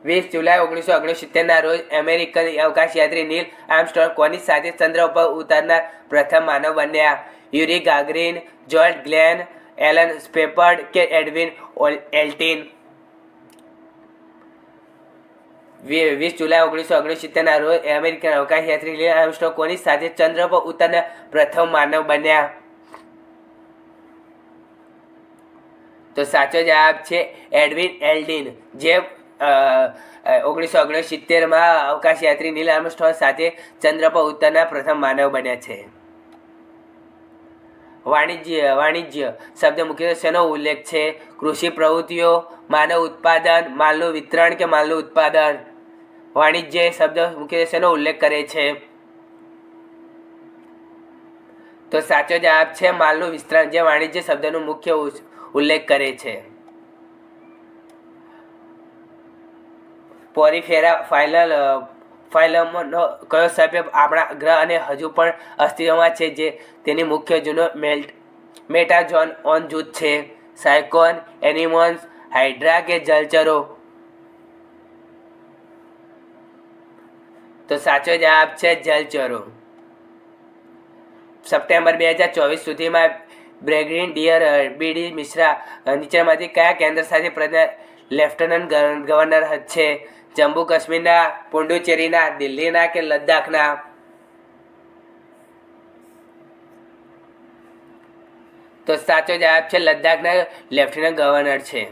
20 જુલાઈ 1969ના રોજ અમેરિકન અવકાશયાત્રી નીલ આર્મસ્ટ્રોંગ કોની સાથે ચંદ્ર પર ઉતરનાર પ્રથમ માનવ બન્યા? યુરી ગાગરીન, જોર્જ ગ્લેન, એલન સ્પેફર્ડ કે એડવિન એલ્ટિન? 20 જુલાઈ 1969ના રોજ અમેરિકન અવકાશયાત્રી નીલ આર્મસ્ટ્રોંગ કોની સાથે ચંદ્ર પર ઉતરનાર પ્રથમ માનવ બન્યા? તો સાચો જવાબ છે એડવિન એલ્ડિન જે 1969માં અવકાશયાત્રી નીલ આર્મસ્ટ્રોંગ સાથે ચંદ્ર પર ઉતરનાર પ્રથમ માનવ બન્યા છે. વાણિજ્ય શબ્દ મુખ્યત્વે શેનો ઉલ્લેખ છે? કૃષિ પ્રવૃત્તિઓ, માનવ ઉત્પાદન, માલનું વિતરણ કે માલનું ઉત્પાદન? વાણિજ્ય શબ્દ મુખ્યત્વે શેનો ઉલ્લેખ કરે છે? તો સાચો જવાબ છે માલનું વિસ્તરણ જે વાણિજ્ય શબ્દનો મુખ્ય ઉલ્લેખ કરે છે. પોરીફેરા ફાઇલમનો કયો સભ્ય આપણા ગ્રહ અને હજુ પણ અસ્તિત્વમાં છે જે તેની મુખ્ય જૂનો મેટાઝોન ઓન જૂથ છે? સાયકોન, એનિમોન્સ, હાઇડ્રા કે જલચરો? તો સાચો જવાબ છે જલચરો. સપ્ટેમ્બર 2024 સુધીમાં બ્રિગેડિયર બીડી મિશ્રા નીચેનામાંથી કયા કેન્દ્રશાસિત પ્રદેશ લેફ્ટનન્ટ ગવર્નર છે? જમ્મુ કાશ્મીરના, પુડુચેરીના, દિલ્હીના કે લદ્દાખના? તો સાચો જવાબ છે લદ્દાખના લેફ્ટનન્ટ ગવર્નર છે.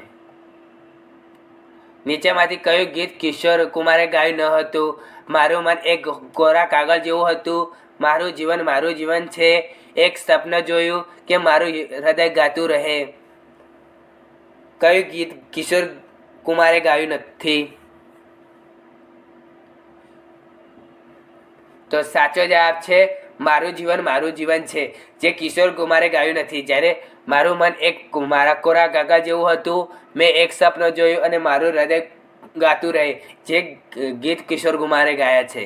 નીચેમાંથી કયું ગીત કિશોર કુમારે ગાયું ન હતું? મારું મન એક કોરા કાગળ જેવું હતું, મારું જીવન છે, એક સ્વપ્ન જોયું કે મારું હૃદય ગાતું રહે? કયું ગીત કિશોર કુમારે ગાયું નથી? તો સાચો જવાબ છે મારું જીવન છે જે કિશોર કુમારે ગાયું નથી. જ્યારે મારું મન એક મારા કોરા કાગળ જેવું હતું, મેં એક સ્વપ્ન જોયું અને મારું હૃદય ગાતું રહે જે ગીત કિશોર કુમારે ગાયા છે.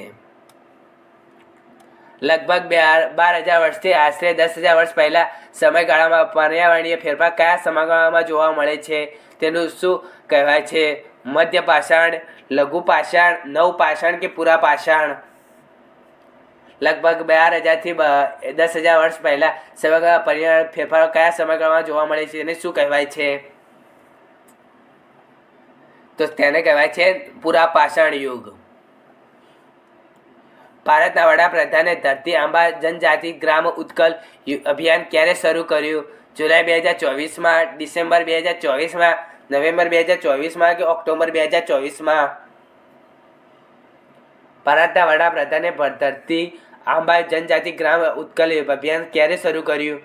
લગભગ 12,000 વર્ષથી આશરે 10,000 વર્ષ પહેલા સમયગાળામાં પર્યાવરણીય ફેરફાર કયા સમયગાળામાં જોવા મળે છે? તેનું શું કહેવાય છે? મધ્ય પાષાણ, લઘુ પાષાણ, નવ પાષાણ કે પૂરા પાષાણ? લગભગ 12,000થી 10,000 વર્ષ પહેલા સમયગાળા પર્યાવરણ ફેરફારો કયા સમયગાળામાં જોવા મળે છે તેને શું કહેવાય છે? તો તેને કહેવાય છે પૂરા પાષાણ યુગ. ભારતના વડાપ્રધાને ધરતી આંબા જનજાતિ ગ્રામ ઉત્કલ અભિયાન ક્યારે શરૂ કર્યું? જુલાઈ 2024માં, ડિસેમ્બર 2024માં, નવેમ્બર 2024માં કે ઓક્ટોબર 2024માં? ભારતના વડાપ્રધાને ધરતી આંબા જનજાતિ ગ્રામ ઉત્કલ અભિયાન ક્યારે શરૂ કર્યું?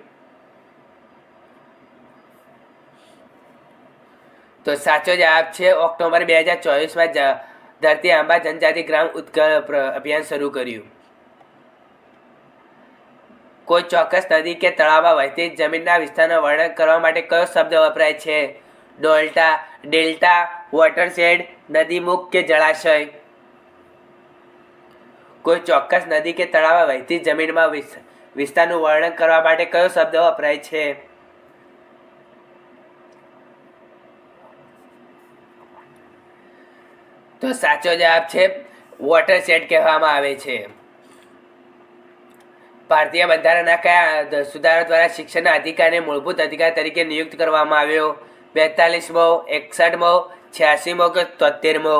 તો સાચો જવાબ છે ઓક્ટોબર 2024માં ધરતી આંબા જનજાતિ ગ્રામ ઉત્કલ અભિયાન શરૂ કર્યું. કોઈ ચોક્કસ નદી કે તળાવમાં વહેતી જમીનના વિસ્તારનું વર્ણન કરવા માટે કયો શબ્દ વપરાય છે? ડેલ્ટા, વોટરશેડ, નદીમુખ કે જળાશય? કોઈ ચોક્કસ નદી કે તળાવમાં વહેતી જમીનમાં વિસ્તારનું વર્ણન કરવા માટે કયો શબ્દ વપરાય છે? તો સાચો જવાબ છે વોટરશેડ કહેવામાં આવે છે. ભારતીય બંધારણના કયા સુધારા દ્વારા શિક્ષણના અધિકારને મૂળભૂત અધિકાર તરીકે નિયુક્ત કરવામાં આવ્યો? 42મો, 61મો, 86મો કે 73મો?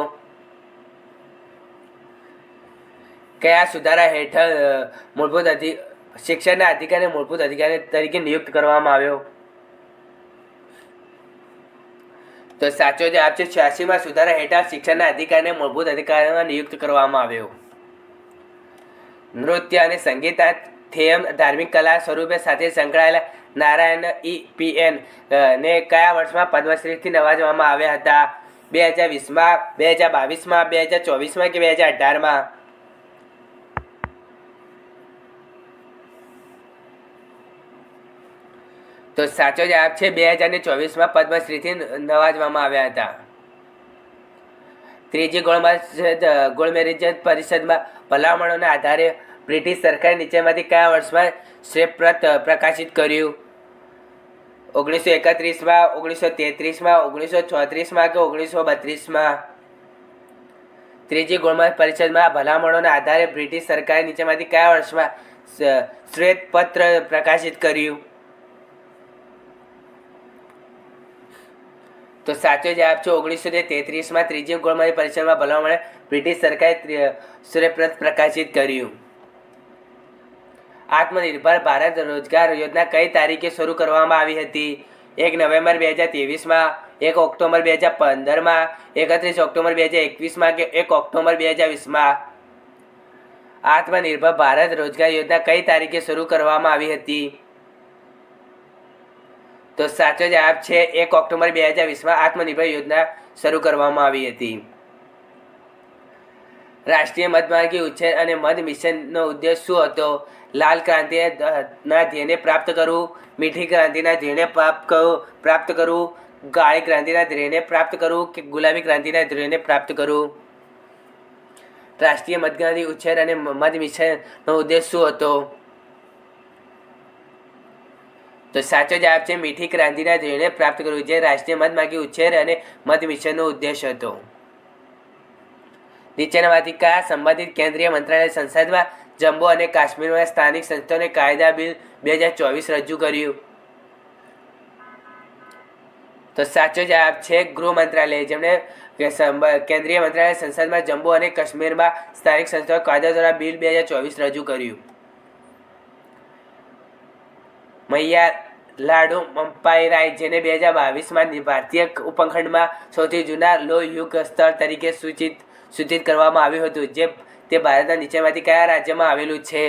કયા સુધારા હેઠળ શિક્ષણના અધિકારીને મૂળભૂત અધિકારી તરીકે નિયુક્ત કરવામાં આવ્યો? તો સાચો જવાબ છે 86માં સુધારા હેઠળ શિક્ષણના અધિકારીને મૂળભૂત અધિકારીમાં નિયુક્ત કરવામાં આવ્યો. નૃત્ય અને સંગીતના થેમ ધાર્મિક કલા સ્વરૂપે સાથે સંકળાયેલા નારાયણ EPN ને કયા વર્ષમાં પદ્મશ્રીથી નવાજવામાં આવ્યા હતા? 2020માં, 2022માં, 2024માં કે 2018માં? તો સાચો જવાબ છે 2024માં પદ્મશ્રીથી નવાજવામાં આવ્યા હતા. ત્રીજી ગોળમેજ પરિષદમાં ભલામણોના આધારે બ્રિટિશ સરકારે નીચેમાંથી કયા વર્ષમાં શ્વેતપત્ર પ્રકાશિત કર્યું? 1931માં, 1933માં, 1934માં કે 1932માં? ત્રીજી ગોળમેજ પરિષદમાં ભલામણોના આધારે બ્રિટિશ સરકારે નીચેમાંથી કયા વર્ષમાં શ્વેતપત્ર પ્રકાશિત કર્યું? તો સાચો જવાબ છે 1933માં ત્રીજી ગોળમેજ પરિષદમાં ભલામણે બ્રિટિશ સરકારે શ્વેતપત્ર પ્રકાશિત કર્યું. આત્મનિર્ભર ભારત રોજગાર યોજના કઈ તારીખે શરૂ કરવામાં આવી હતી? 1 નવેમ્બર 2023માં, 1 ઓક્ટોબર 2015માં, 31 ઓક્ટોબર 2021માં કે 1 ઓક્ટોબર 2020માં? આત્મનિર્ભર ભારત રોજગાર યોજના કઈ તારીખે શરૂ કરવામાં આવી હતી? તો સાચો જવાબ છે 1 ઓક્ટોબર 2020માં આત્મનિર્ભર યોજના શરૂ કરવામાં આવી હતી. રાષ્ટ્રીય મધમાખી ઉછેર અને મધ મિશનનો ઉદ્દેશ શું હતો? લાલ ક્રાંતિના ધ્યેયને પ્રાપ્ત કરવું, મીઠી ક્રાંતિના ધ્યેયને પ્રાપ્ત કરવું, કાળી ક્રાંતિના ધ્યેયને પ્રાપ્ત કરવું કે ગુલાબી ક્રાંતિના ધ્યેયને પ્રાપ્ત કરવું? રાષ્ટ્રીય મધમાખી ઉછેર અને મધ મિશનનો ઉદ્દેશ શું હતો? તો સાચો જવાબ છે મીઠી ક્રાંતિના ધ્યેયને પ્રાપ્ત કરવું, જે રાષ્ટ્રીય મધમાખી ઉછેર અને મધ મિશનનો ઉદ્દેશ હતો. નીચેનામાંથી કયા સંબંધિત કેન્દ્રીય મંત્રાલય સંસદમાં જમ્મુ અને કાશ્મીરમાં સ્થાનિક સંસ્થાઓને કાયદા બિલ 2024 રજૂ કર્યું? તો સાચો જવાબ છે ગૃહ મંત્રાલય, જેમણે કેન્દ્રીય મંત્રાલય સંસદમાં જમ્મુ અને કાશ્મીરમાં સ્થાનિક સંસ્થાઓ કાયદા દ્વારા બિલ 2024 રજૂ કર્યું. મૈયા લાડુ મંપાઈ, જેને 2022માં ભારતીય ઉપખંડમાં સૌથી જૂના લોહયુગ સ્થળ તરીકે સૂચિત કરવામાં આવ્યું હતું, તે ભારતના નીચેમાંથી કયા રાજ્યમાં આવેલું છે?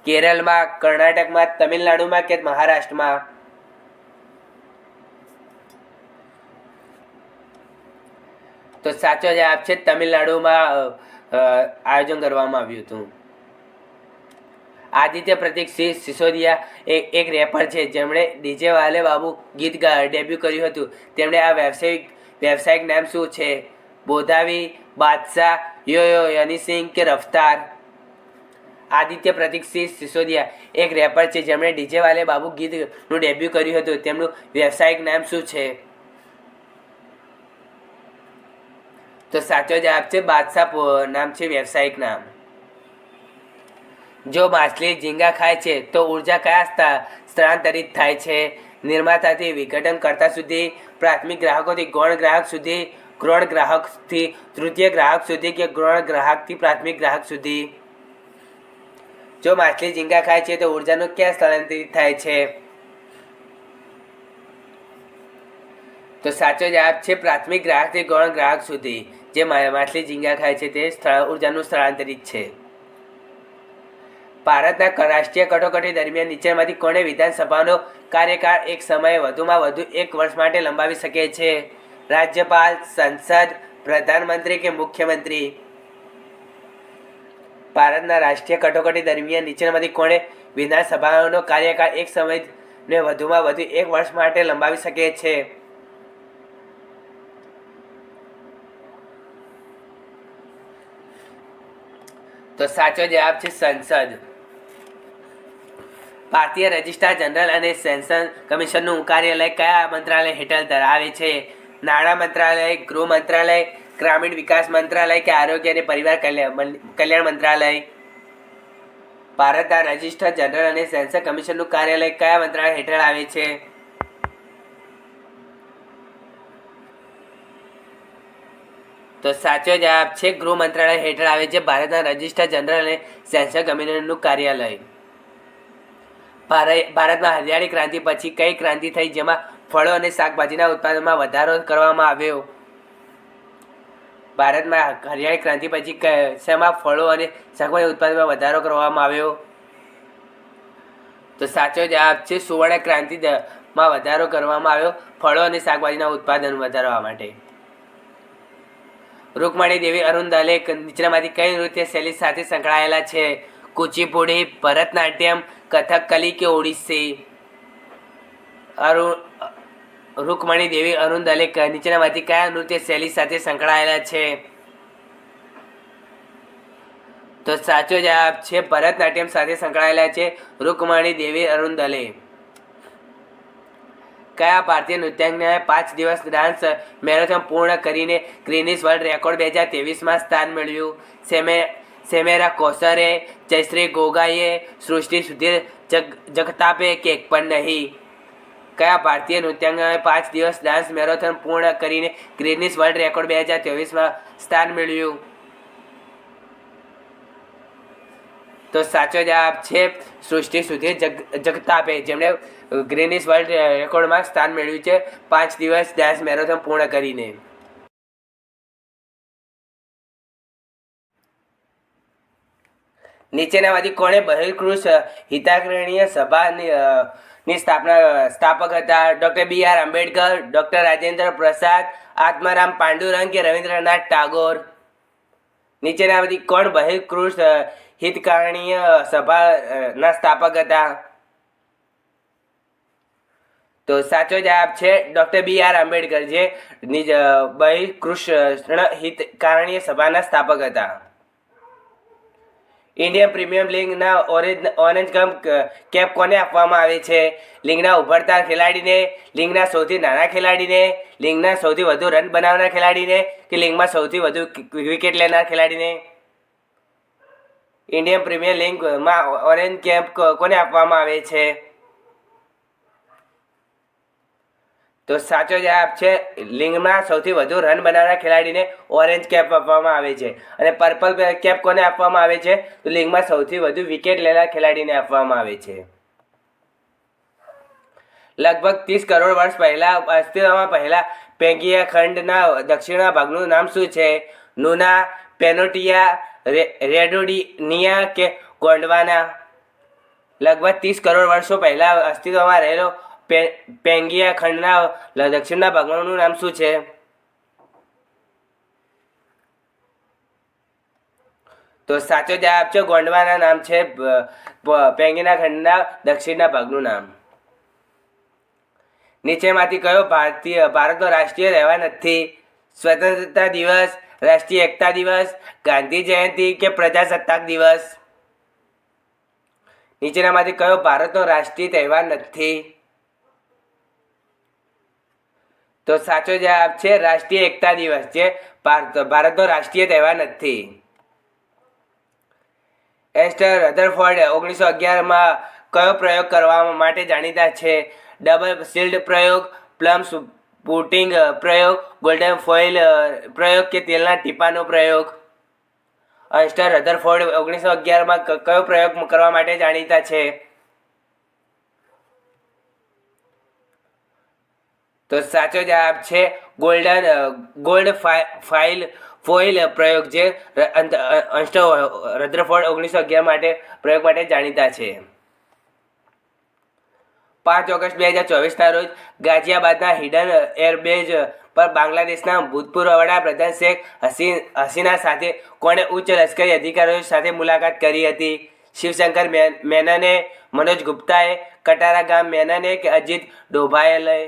કેરળમાં, કર્ણાટકમાં, તમિલનાડુમાં કે મહારાષ્ટ્રમાં? તો સાચો જવાબ છે તમિલનાડુમાં આયોજન કરવામાં આવ્યું હતું. આદિત્ય પ્રતીક સિંહ સિસોદિયા એક રેપર છે જેમણે ડીજે વાલે બાબુ ગીત ડેબ્યુ કર્યું હતું. તેમણે આ વ્યવસાયિક નામ શું છે? બોધાવી, બાદશાહ, યો હની સિંહ કે રફતાર? આદિત્ય પ્રતીક સિંહ સિસોદિયા એક રેપર છે જેમણે ડીજે વાલે બાબુ ગીતનું ડેબ્યુ કર્યું હતું. તેમનું વ્યવસાયિક નામ શું છે? તો સાચો જવાબ છે બાદશાહ નામ છે વ્યવસાયિક નામ. જો માછલી ઝીંગા ખાય છે તો ઉર્જા કયા સ્થળાંતરિત થાય છે? નિર્માતાથી વિઘટનકર્તા સુધી, પ્રાથમિક ગ્રાહકોથી ગૌણ ગ્રાહક સુધી, ગૌણ ગ્રાહકથી તૃતીય ગ્રાહક સુધી કે ગૌણ ગ્રાહકથી પ્રાથમિક ગ્રાહક સુધી? જો માછલી ઝીંગા ખાય છે તો ઉર્જાનું ક્યાં સ્થળાંતરિત થાય છે? તો સાચો જવાબ છે પ્રાથમિક ગ્રાહકથી ગૌણ ગ્રાહક સુધી. જે માછલી ઝીંગા ખાય છે તે ઉર્જાનું સ્થળાંતરિત છે. ભારતના રાષ્ટ્રીય કટોકટી દરમિયાન નીચેમાંથી કોણે વિધાનસભાનો કાર્યકાળ એક સમયે વધુમાં વધુ 1 વર્ષ માટે લંબાવી શકે છે? રાજ્યપાલ, સંસદ, પ્રધાનમંત્રી કે મુખ્યમંત્રી? ભારતના રાષ્ટ્રીય કટોકટી દરમિયાન નીચેનામાંથી કોણે વિધાનસભાનો કાર્યકાળ એક સમયને વધુમાં વધુ 1 વર્ષ માટે લંબાવી શકે છે? તો સાચો જવાબ છે સંસદ. ભારતીય રજિસ્ટ્રાર જનરલ અને સેન્સસ કમિશનનું કાર્યાલય કયા મંત્રાલય હેઠળ આવે છે? નાણાં મંત્રાલય, ગૃહ મંત્રાલય, ગ્રામીણ વિકાસ મંત્રાલય કે આરોગ્ય અને પરિવાર કલ્યાણ મંત્રાલય? ભારતના રજિસ્ટ્રાર જનરલ અને સેન્સસ કમિશનનું કાર્યાલય કયા મંત્રાલય હેઠળ આવે છે? તો સાચો જવાબ છે ગૃહ મંત્રાલય હેઠળ આવે છે ભારતના રજિસ્ટ્રાર જનરલ અને સેન્સર કમિશનરનું કાર્યાલય. ભારતમાં હરિયાળી ક્રાંતિ પછી કઈ ક્રાંતિ થઈ જેમાં ફળો અને શાકભાજીના ઉત્પાદનમાં વધારો કરવામાં આવ્યો? ભારતમાં હરિયાળી ક્રાંતિ પછી શેમાં ફળો અને શાકભાજી ઉત્પાદનમાં વધારો કરવામાં આવ્યો? તો સાચો જવાબ છે સુવર્ણ ક્રાંતિમાં વધારો કરવામાં આવ્યો ફળો અને શાકભાજીના ઉત્પાદન વધારવા માટે. રૂકમણી દેવી અરુણ દલે નીચેનામાંથી કઈ નૃત્ય શૈલી સાથે સંકળાયેલા છે? કુચીપુડી, ભરતનાટ્યમ, કથકલી કે ઓડિસ્સી? રૂકમણી દેવી અરુણ દલે નીચેનામાંથી કયા નૃત્ય શૈલી સાથે સંકળાયેલા છે? તો સાચો જવાબ છે ભરતનાટ્યમ સાથે સંકળાયેલા છે રૂકમણી દેવી અરુણ દલે. કયા ભારતીય નૃત્યાંગનાએ 5 દિવસ ડાન્સ મેરેથોન પૂર્ણ કરીને ગ્રીનિસ વર્લ્ડ રેકોર્ડ 2023માં સ્થાન મેળવ્યું? સેમેરા કોસરે, જયશ્રી ગોગાઈએ, સૃષ્ટિ સુધીર જગતાપે કે એક પણ નહીં? કયા ભારતીય નૃત્યાંગનાએ 5 દિવસ ડાન્સ મેરેથોન પૂર્ણ કરીને ગ્રીનિસ વર્લ્ડ રેકોર્ડ 2023માં સ્થાન મેળવ્યું? તો સાચો જવાબ છે સૃષ્ટિ સુધીર જગતાપે, જેમણે ગ્રીનિસ વર્લ્ડ રેકોર્ડમાં સ્થાન મેળવ્યું છે 5 દિવસ ડાન્સ મેરેથોન પૂર્ણ કરીને. નીચેનામાંથી કોણે બહિષ્કૃત હિતાગ્રહણીય સભાની સ્થાપક હતા? ડૉક્ટર બી.આર. આંબેડકર, ડૉક્ટર રાજેન્દ્ર પ્રસાદ, આત્મારામ પાંડુરંગ કે રવિન્દ્રનાથ ટાગોર? નીચેનામાંથી કોણ બહિષ્કૃત હિતકારણીય સભાના સ્થાપક હતા? તો સાચો જવાબ છે ડૉક્ટર બી.આર. આંબેડકર, જે બહિષ્કૃત હિતકારણીય સભાના સ્થાપક હતા. ઇન્ડિયન પ્રીમિયર લીગના ઓરેન્જ કેપ કોને આપવામાં આવે છે? લીગના ઉભરતા ખેલાડીને, લીગના સૌથી નાના ખેલાડીને, લીગના સૌથી વધુ રન બનાવનાર ખેલાડીને કે લીગમાં સૌથી વધુ વિકેટ લેનાર ખેલાડીને? ઇન્ડિયન પ્રીમિયર લીગમાં ઓરેન્જ કેપ કોને આપવામાં આવે છે? તો સાચો જવાબ છે લીગમાં સૌથી વધુ રન બનાવનાર ખેલાડીને ઓરેન્જ કેપ આપવામાં આવે છે. અને પર્પલ કેપ કોને આપવામાં આવે છે? તો લીગમાં સૌથી વધુ વિકેટ લેનાર ખેલાડીને આપવામાં આવે છે. લગભગ 30 કરોડ વર્ષ પહેલા અસ્તિત્વમાં પહેલા પેંગિયા ખંડના દક્ષિણના ભાગનું નામ શું છે? નુના, પેનોટિયા, રેડોનિયા કે ગોંડવાના? લગભગ 30 કરોડ વર્ષો પહેલા અસ્તિત્વમાં રહેલો પેંગિયા ખંડના દક્ષિણના ભાગનું નામ શું છે? તો સાચો જવાબ છે ગોંડવાના નામ છે પેંગિયા ખંડના દક્ષિણના ભાગનું નામ. નીચેમાંથી કયો ભારતનો રાષ્ટ્રીય તહેવાર નથી? સ્વતંત્રતા દિવસ, રાષ્ટ્રીય એકતા દિવસ, ગાંધી જયંતિ કે પ્રજાસત્તાક દિવસ? નીચેનામાંથી કયો ભારતનો રાષ્ટ્રીય તહેવાર નથી? તો સાચો જવાબ છે રાષ્ટ્રીય એકતા દિવસ, જે ભારતનો રાષ્ટ્રીય તહેવાર નથી. એસ્ટર રધરફોર્ડ 1911માં કયો પ્રયોગ કરવા માટે જાણીતા છે? ડબલ શિલ્ડ પ્રયોગ, પ્લમ પુટિંગ પ્રયોગ, ગોલ્ડન ફોઇલ પ્રયોગ કે તેલના ટીપાનો પ્રયોગ? એસ્ટર રધરફોર્ડ 1911માં કયો પ્રયોગ કરવા માટે જાણીતા છે? તો સાચો જવાબ છે ગોલ્ડ ફોઇલ પ્રયોગ, જે રધરફોર્ડ 1911 માટે પ્રયોગ માટે જાણીતા છે. 5 ઓગસ્ટ 2024ના રોજ ગાઝિયાબાદના હિડન એરબેઝ પર બાંગ્લાદેશના ભૂતપૂર્વ વડાપ્રધાન શેખ હસીના સાથે કોણે ઉચ્ચ લશ્કરી અધિકારીઓ સાથે મુલાકાત કરી હતી? શિવશંકર મેનને, મનોજ ગુપ્તાએ, કટારા ગામ મેનને કે અજીત ડોભાલે?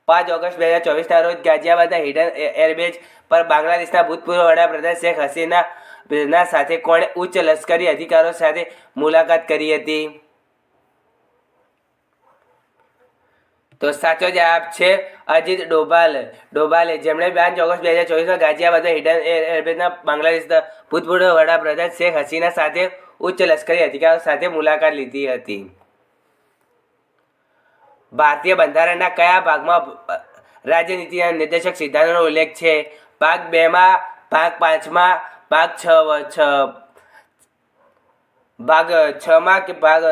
5 ઓગસ્ટ 2024ના રોજ ગાઝિયાબાદના હિડન એરબેઝ પર બાંગ્લાદેશના ભૂતપૂર્વ વડાપ્રધાન શેખ હસીના સાથે કોણે ઉચ્ચ લશ્કરી અધિકારીઓ સાથે મુલાકાત કરી હતી? તો સાચો જવાબ છે અજીત ડોભાલે, જેમણે 5 ઓગસ્ટ 2024માં ગાઝિયાબાદના હિડન એરબેઝના બાંગ્લાદેશના ભૂતપૂર્વ વડાપ્રધાન શેખ હસીના સાથે ઉચ્ચ લશ્કરી અધિકારીઓ સાથે મુલાકાત લીધી હતી. ભારતીય બંધારણના કયા ભાગમાં રાજ્યનીતિના નિર્દેશક સિદ્ધાંતોનો ઉલ્લેખ છે? ભાગ 2માં, ભાગ 5માં, ભાગ 6માં કે ભાગ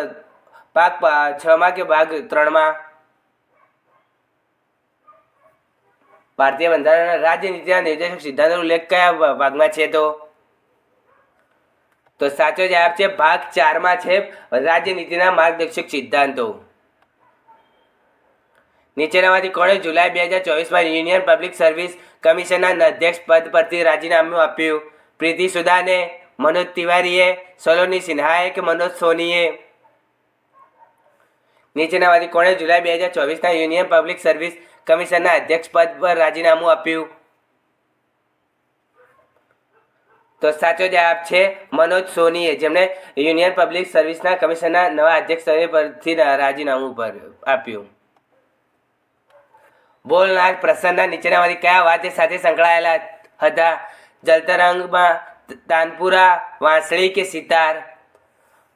6માં કે ભાગ 3માં? ભારતીય બંધારણના રાજ્યનીતિના નિર્દેશક સિદ્ધાંતનો ઉલ્લેખ કયા ભાગમાં છે? તો સાચો જવાબ છે ભાગ 4માં છે રાજ્યનીતિના માર્ગદર્શક સિદ્ધાંતો. નીચેનામાંથી કોણે જુલાઈ 2024માં યુનિયન પબ્લિક સર્વિસ કમિશનના અધ્યક્ષ પદ પરથી રાજીનામું આપ્યું? પ્રીતિ સુદાને, મનોજ તિવારીએ, સલોની સિન્હાએ કે મનોજ સોનીએ? નીચેનામાંથી કોણે જુલાઈ 2024ના યુનિયન પબ્લિક સર્વિસ કમિશનના અધ્યક્ષ પદ પર રાજીનામું આપ્યું? તો સાચો જવાબ છે મનોજ સોનીએ, જેમણે યુનિયન પબ્લિક સર્વિસના કમિશનના નવા અધ્યક્ષ પરથી રાજીનામું આપ્યું. બોલનાર પ્રસન્ના નીચેનામાંથી કયા વાદ્ય સાથે સંકળાયેલા હતા? જલતરંગમાં તાનપુરા, વાંસળી કે સિતાર?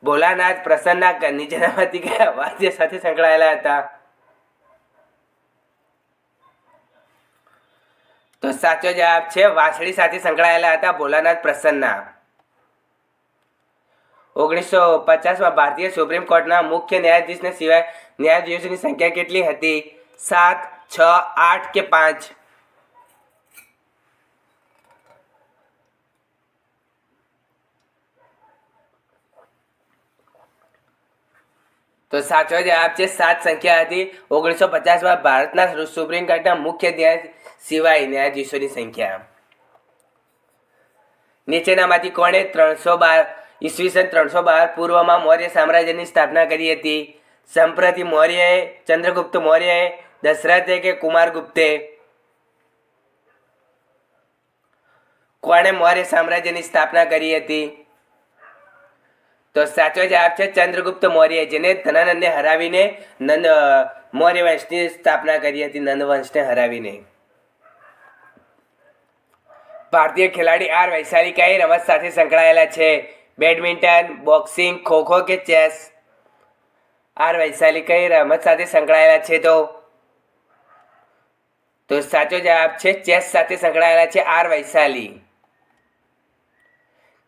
ભોલાનાથ પ્રસન્ના નીચેનામાંથી કયા વાદ્ય સાથે સંકળાયેલા હતા? તો સાચો જવાબ છે વાંસળી સાથે સંકળાયેલા હતા ભોલાનાથ પ્રસન્ના. 1950માં ભારતીય સુપ્રીમ કોર્ટના મુખ્ય ન્યાયાધીશને સિવાય ન્યાયાધીશોની સંખ્યા કેટલી હતી? 7, 6, 8 કે 5? તો સાચો જવાબ છે 7 સંખ્યા હતી. 1950માં ભારતના સુપ્રીમ કોર્ટના મુખ્ય ન્યાયાધીશ સિવાય ન્યાયાધીશોની સંખ્યા. નીચેનામાંથી કોણે 312 પૂર્વમાં મૌર્ય સામ્રાજ્યની સ્થાપના કરી હતી? સંપ્રતિ મૌર્યએ, ચંદ્રગુપ્ત મૌર્યએ, દશરથે કે કુમારગુપ્તે? કોણે મૌર્ય સામ્રાજ્યની સ્થાપના કરી હતી? તો સાચો જવાબ છે ચંદ્રગુપ્ત મૌર્ય, જેને ધનાનંદને હરાવીને મૌર્ય વંશની સ્થાપના કરી હતી, નંદ વંશને હરાવીને. ભારતીય ખેલાડી આર વૈશાલી કઈ રમત સાથે સંકળાયેલા છે? બેડમિન્ટન, બોક્સિંગ, ખોખો કે ચેસ? આર વૈશાલી કઈ રમત સાથે સંકળાયેલા છે? તો સાચો જવાબ છે ચેસ સાથે સંકળાયેલા છે આર વૈશાલી.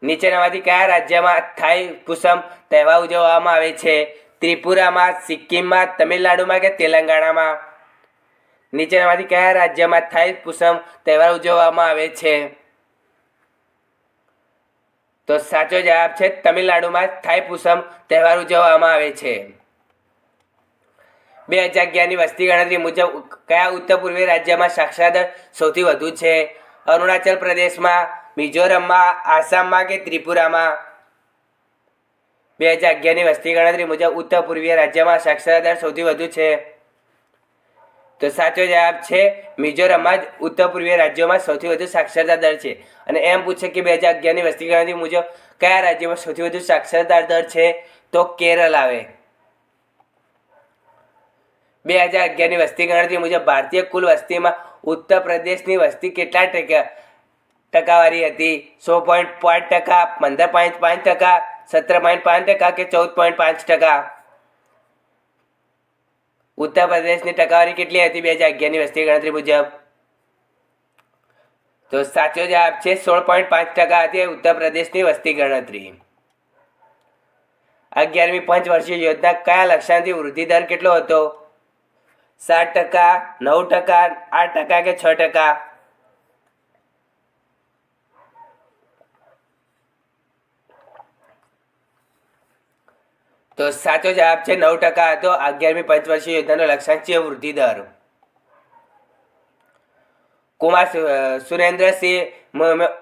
નીચેનામાંથી કયા રાજ્યમાં થાઈ પુસમ તહેવાર ઉજવવામાં આવે છે? ત્રિપુરામાં, સિક્કિમમાં, તમિલનાડુમાં કે તેલંગાણામાં? નીચેનામાંથી કયા રાજ્યમાં થાઈ પુસમ તહેવાર ઉજવવામાં આવે છે? તો સાચો જવાબ છે તમિલનાડુમાં થાઈ પુસમ તહેવાર ઉજવવામાં આવે છે. 2011ની વસ્તી ગણતરી મુજબ કયા ઉત્તર પૂર્વીય રાજ્યમાં સાક્ષરતા દર સૌથી વધુ છે? અરુણાચલ પ્રદેશમાં, મિઝોરમમાં, આસામમાં કે ત્રિપુરામાં? 2011ની વસ્તી ગણતરી મુજબ ઉત્તર પૂર્વીય રાજ્યમાં સાક્ષરતા દર સૌથી વધુ છે. તો સાચો જવાબ છે મિઝોરમમાં જ ઉત્તર પૂર્વીય રાજ્યોમાં સૌથી વધુ સાક્ષરતા દર છે. અને એમ પૂછે કે 2011ની વસ્તી ગણતરી મુજબ કયા રાજ્યમાં સૌથી વધુ સાક્ષરતા દર છે? તો કેરળ આવે. 2011ની વસ્તી ગણતરી મુજબ ભારતીય કુલ વસ્તીમાં ઉત્તર પ્રદેશની વસ્તી કેટલા ટકાવારી હતી? 16.5%, 15.5%, 17.5% કે 14.5%? ઉત્તર પ્રદેશની ટકાવારી કેટલી હતી 2011ની વસ્તી ગણતરી મુજબ? તો સાચો જવાબ છે 16.5% હતી ઉત્તર પ્રદેશની વસ્તી ગણતરી. 11મી પંચવર્ષીય યોજના કયા લક્ષ્યાંકથી વૃદ્ધિ દર કેટલો હતો? 7%, 9%, 8% કે 6%? તો સાચો જવાબ છે 9% હતો 11મી પંચવર્ષીય યોજનાનો લક્ષ્યાંક છે વૃદ્ધિ દર. Kumar Surendrasingh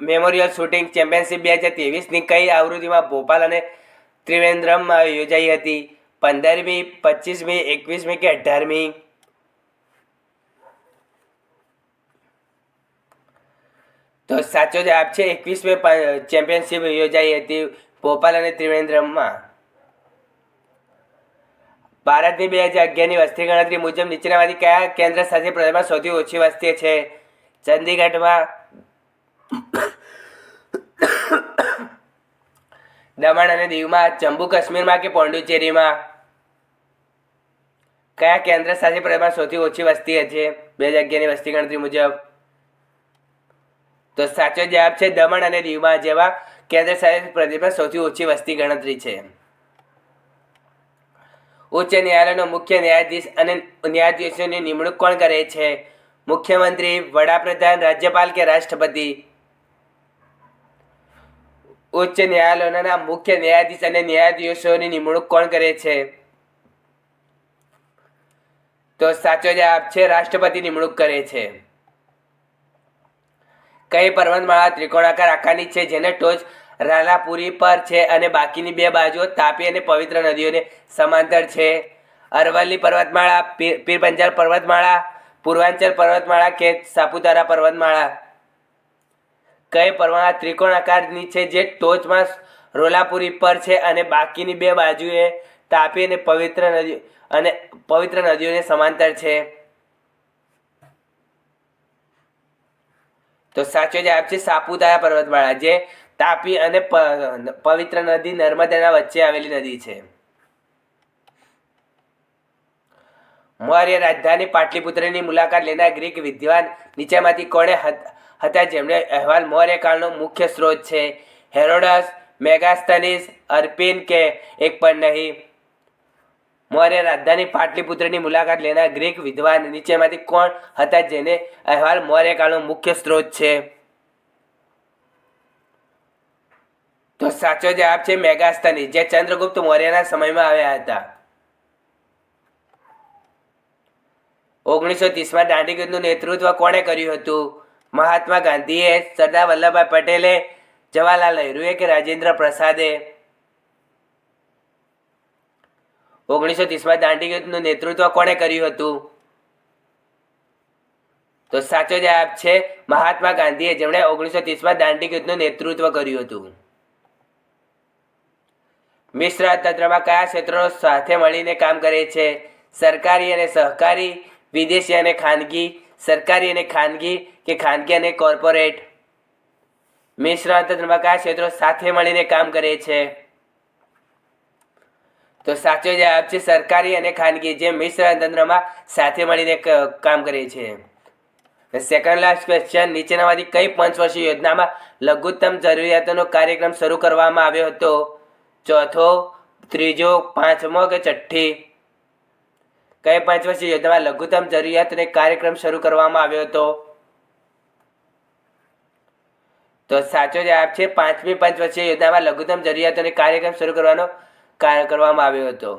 memorial shooting championship 2023ની કઈ આવૃત્તિમાં ભોપાલ અને ત્રિવેન્દ્રમમાં યોજાઈ હતી? 15મી, 25મી, 21મી કે 18મી? તો સાચો જવાબ છે 21મી ચેમ્પિયનશિપ યોજાઈ હતી ભોપાલ અને ત્રિવેન્દ્રમમાં. ભારતની 2011ની વસ્તી ગણતરી મુજબ નીચેનામાંથી કયા કેન્દ્ર શાસિત પ્રદેશમાં સૌથી ઓછી વસ્તી છે? ચંદીગઢમાં, દમણ અને દીવમાં, જમ્મુ કાશ્મીરમાં કે પોંડિચેરીમાં? કયા કેન્દ્ર શાસિત પ્રદેશમાં સૌથી ઓછી વસ્તી છે 2011ની વસ્તી ગણતરી મુજબ? તો સાચો જવાબ છે દમણ અને દીવમાં જેવા કેન્દ્ર શાસિત પ્રદેશમાં સૌથી ઓછી વસ્તી ગણતરી છે. ઉચ્ચ ન્યાયાલયનો મુખ્ય ન્યાયાધીશ અને ન્યાયાધીશોની નિમણૂક કોણ કરે છે? મુખ્યમંત્રી, વડાપ્રધાન, રાજ્યપાલ કે રાષ્ટ્રપતિ? ઉચ્ચ ન્યાયાલયોના મુખ્ય ન્યાયાધીશ અને ન્યાયાધીશોની નિમણૂક કોણ કરે છે? તો સાચો જવાબ છે રાષ્ટ્રપતિ નિમણૂક કરે છે. કઈ પર્વતમાળા ત્રિકોણાકાર આકારની છે જેને ટોચ રાલાપુરી પર છે અને બાકીની બે બાજુઓ તાપી અને પવિત્ર નદીઓને સમાંતર છે? અરવલ્લી પર્વતમાળા, પીરપંજાલ પર્વતમાળા, પૂર્વાંચલ પર્વતમાળા કે સાપુતારા પર્વતમાળા? કઈ પર્વતમાળા ત્રિકોણાકારની છે જે ટોચમાં રોલાપુરી પર છે અને બાકીની બે બાજુએ તાપી અને પવિત્ર નદીઓને સમાંતર છે? તો સાચો જવાબ છે સાપુતારા પર્વતમાળા, જે તાપી અને પવિત્ર નદી નર્મદાના વચ્ચે આવેલી નદી છે. મૌર્ય રાજધાની પાટલીપુત્રની મુલાકાત લેનાર ગ્રીક વિદ્વાન નીચેમાંથી કોણે હતા જેમણે અહેવાલ મૌર્ય કાળનો મુખ્ય સ્ત્રોત છે? હેરોડસ, મેગાસ્થનીસ, અર્પિન કે એક પણ નહીં? મૌર્ય રાજધાની પાટલીપુત્રની મુલાકાત લેનાર ગ્રીક વિદ્વાન નીચેમાંથી કોણ હતા જેને અહેવાલ મૌર્ય કાળનો મુખ્ય સ્ત્રોત છે? તો સાચો જવાબ છે મેગાસ્થનીસ, જે ચંદ્રગુપ્ત મૌર્યના સમયમાં આવ્યા હતા. 1930માં દાંડી કૂચનું નેતૃત્વ કોણે કર્યું હતું? મહાત્મા ગાંધીએ, સરદાર વલ્લભભાઈ પટેલે, જવાહરલાલ નહેરુએ કે રાજેન્દ્ર પ્રસાદે? 1930માં દાંડી કૂચનું નેતૃત્વ કોણે કર્યું હતું? તો સાચો જવાબ છે મહાત્મા ગાંધીએ, જેમણે 1930માં દાંડી કૂચનું નેતૃત્વ કર્યું હતું. મિશ્ર અર્થતંત્રમાં કયા ક્ષેત્રો સાથે મળીને કામ કરે છે? સરકારી અને સહકારી, વિદેશી અને ખાનગી, સરકારી અને ખાનગી કે ખાનગી અને કોર્પોરેટ? મિશ્ર અર્થતંત્રમાં કયા ક્ષેત્રો સાથે મળીને કામ કરે છે? તો સાચો જવાબ છે સરકારી અને ખાનગી, જે મિશ્ર અર્થતંત્રમાં સાથે મળીને કામ કરે છે. સેકન્ડ લાસ્ટ ક્વેશ્ચન, નીચેનામાંથી કઈ પંચવર્ષીય યોજનામાં લઘુત્તમ જરૂરિયાતોનો કાર્યક્રમ શરૂ કરવામાં આવ્યો હતો? ચોથો, ત્રીજો, પાંચમો કે છઠ્ઠી? કઈ પંચવર્ષીય યોજનામાં લઘુત્તમ જરૂરિયાતોને કાર્યક્રમ શરૂ કરવામાં આવ્યો હતો? તો સાચો જવાબ છે પાંચમી પંચવર્ષીય યોજનામાં લઘુત્તમ જરૂરિયાતોને કાર્યક્રમ શરૂ કરવામાં આવ્યો હતો.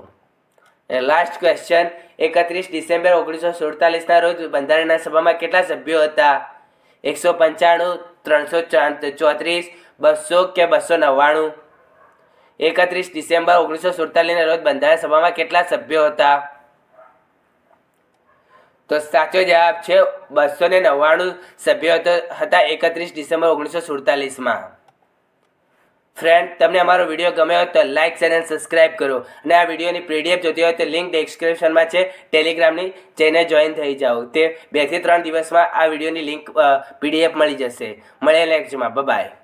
લાસ્ટ ક્વેશ્ચન, 31 ડિસેમ્બર 1947ના રોજ બંધારણના સભામાં કેટલા સભ્યો હતા? 195, 334, 200 કે 299? 31 ડિસેમ્બર 1947ના રોજ બંધારણ સભામાં કેટલા સભ્યો હતા? તો સાચો જવાબ છે 299 સભ્યો હતા 31 ડિસેમ્બર 1947માં. ફ્રેન્ડ, તમને અમારો વિડીયો ગમ્યો હોય તો લાઇક, શેર અને સબસ્ક્રાઈબ કરો. અને આ વિડીયોની પીડીએફ જોતી હોય તો લિંક ડિસ્ક્રિપ્શનમાં છે ટેલિગ્રામની, જઈને જોઈન થઈ જાઓ. તે 2 થી 3 દિવસમાં આ વિડીયોની લિંક પીડીએફ મળી જશે. મળીએ નેક્સ્ટમાં. બાય.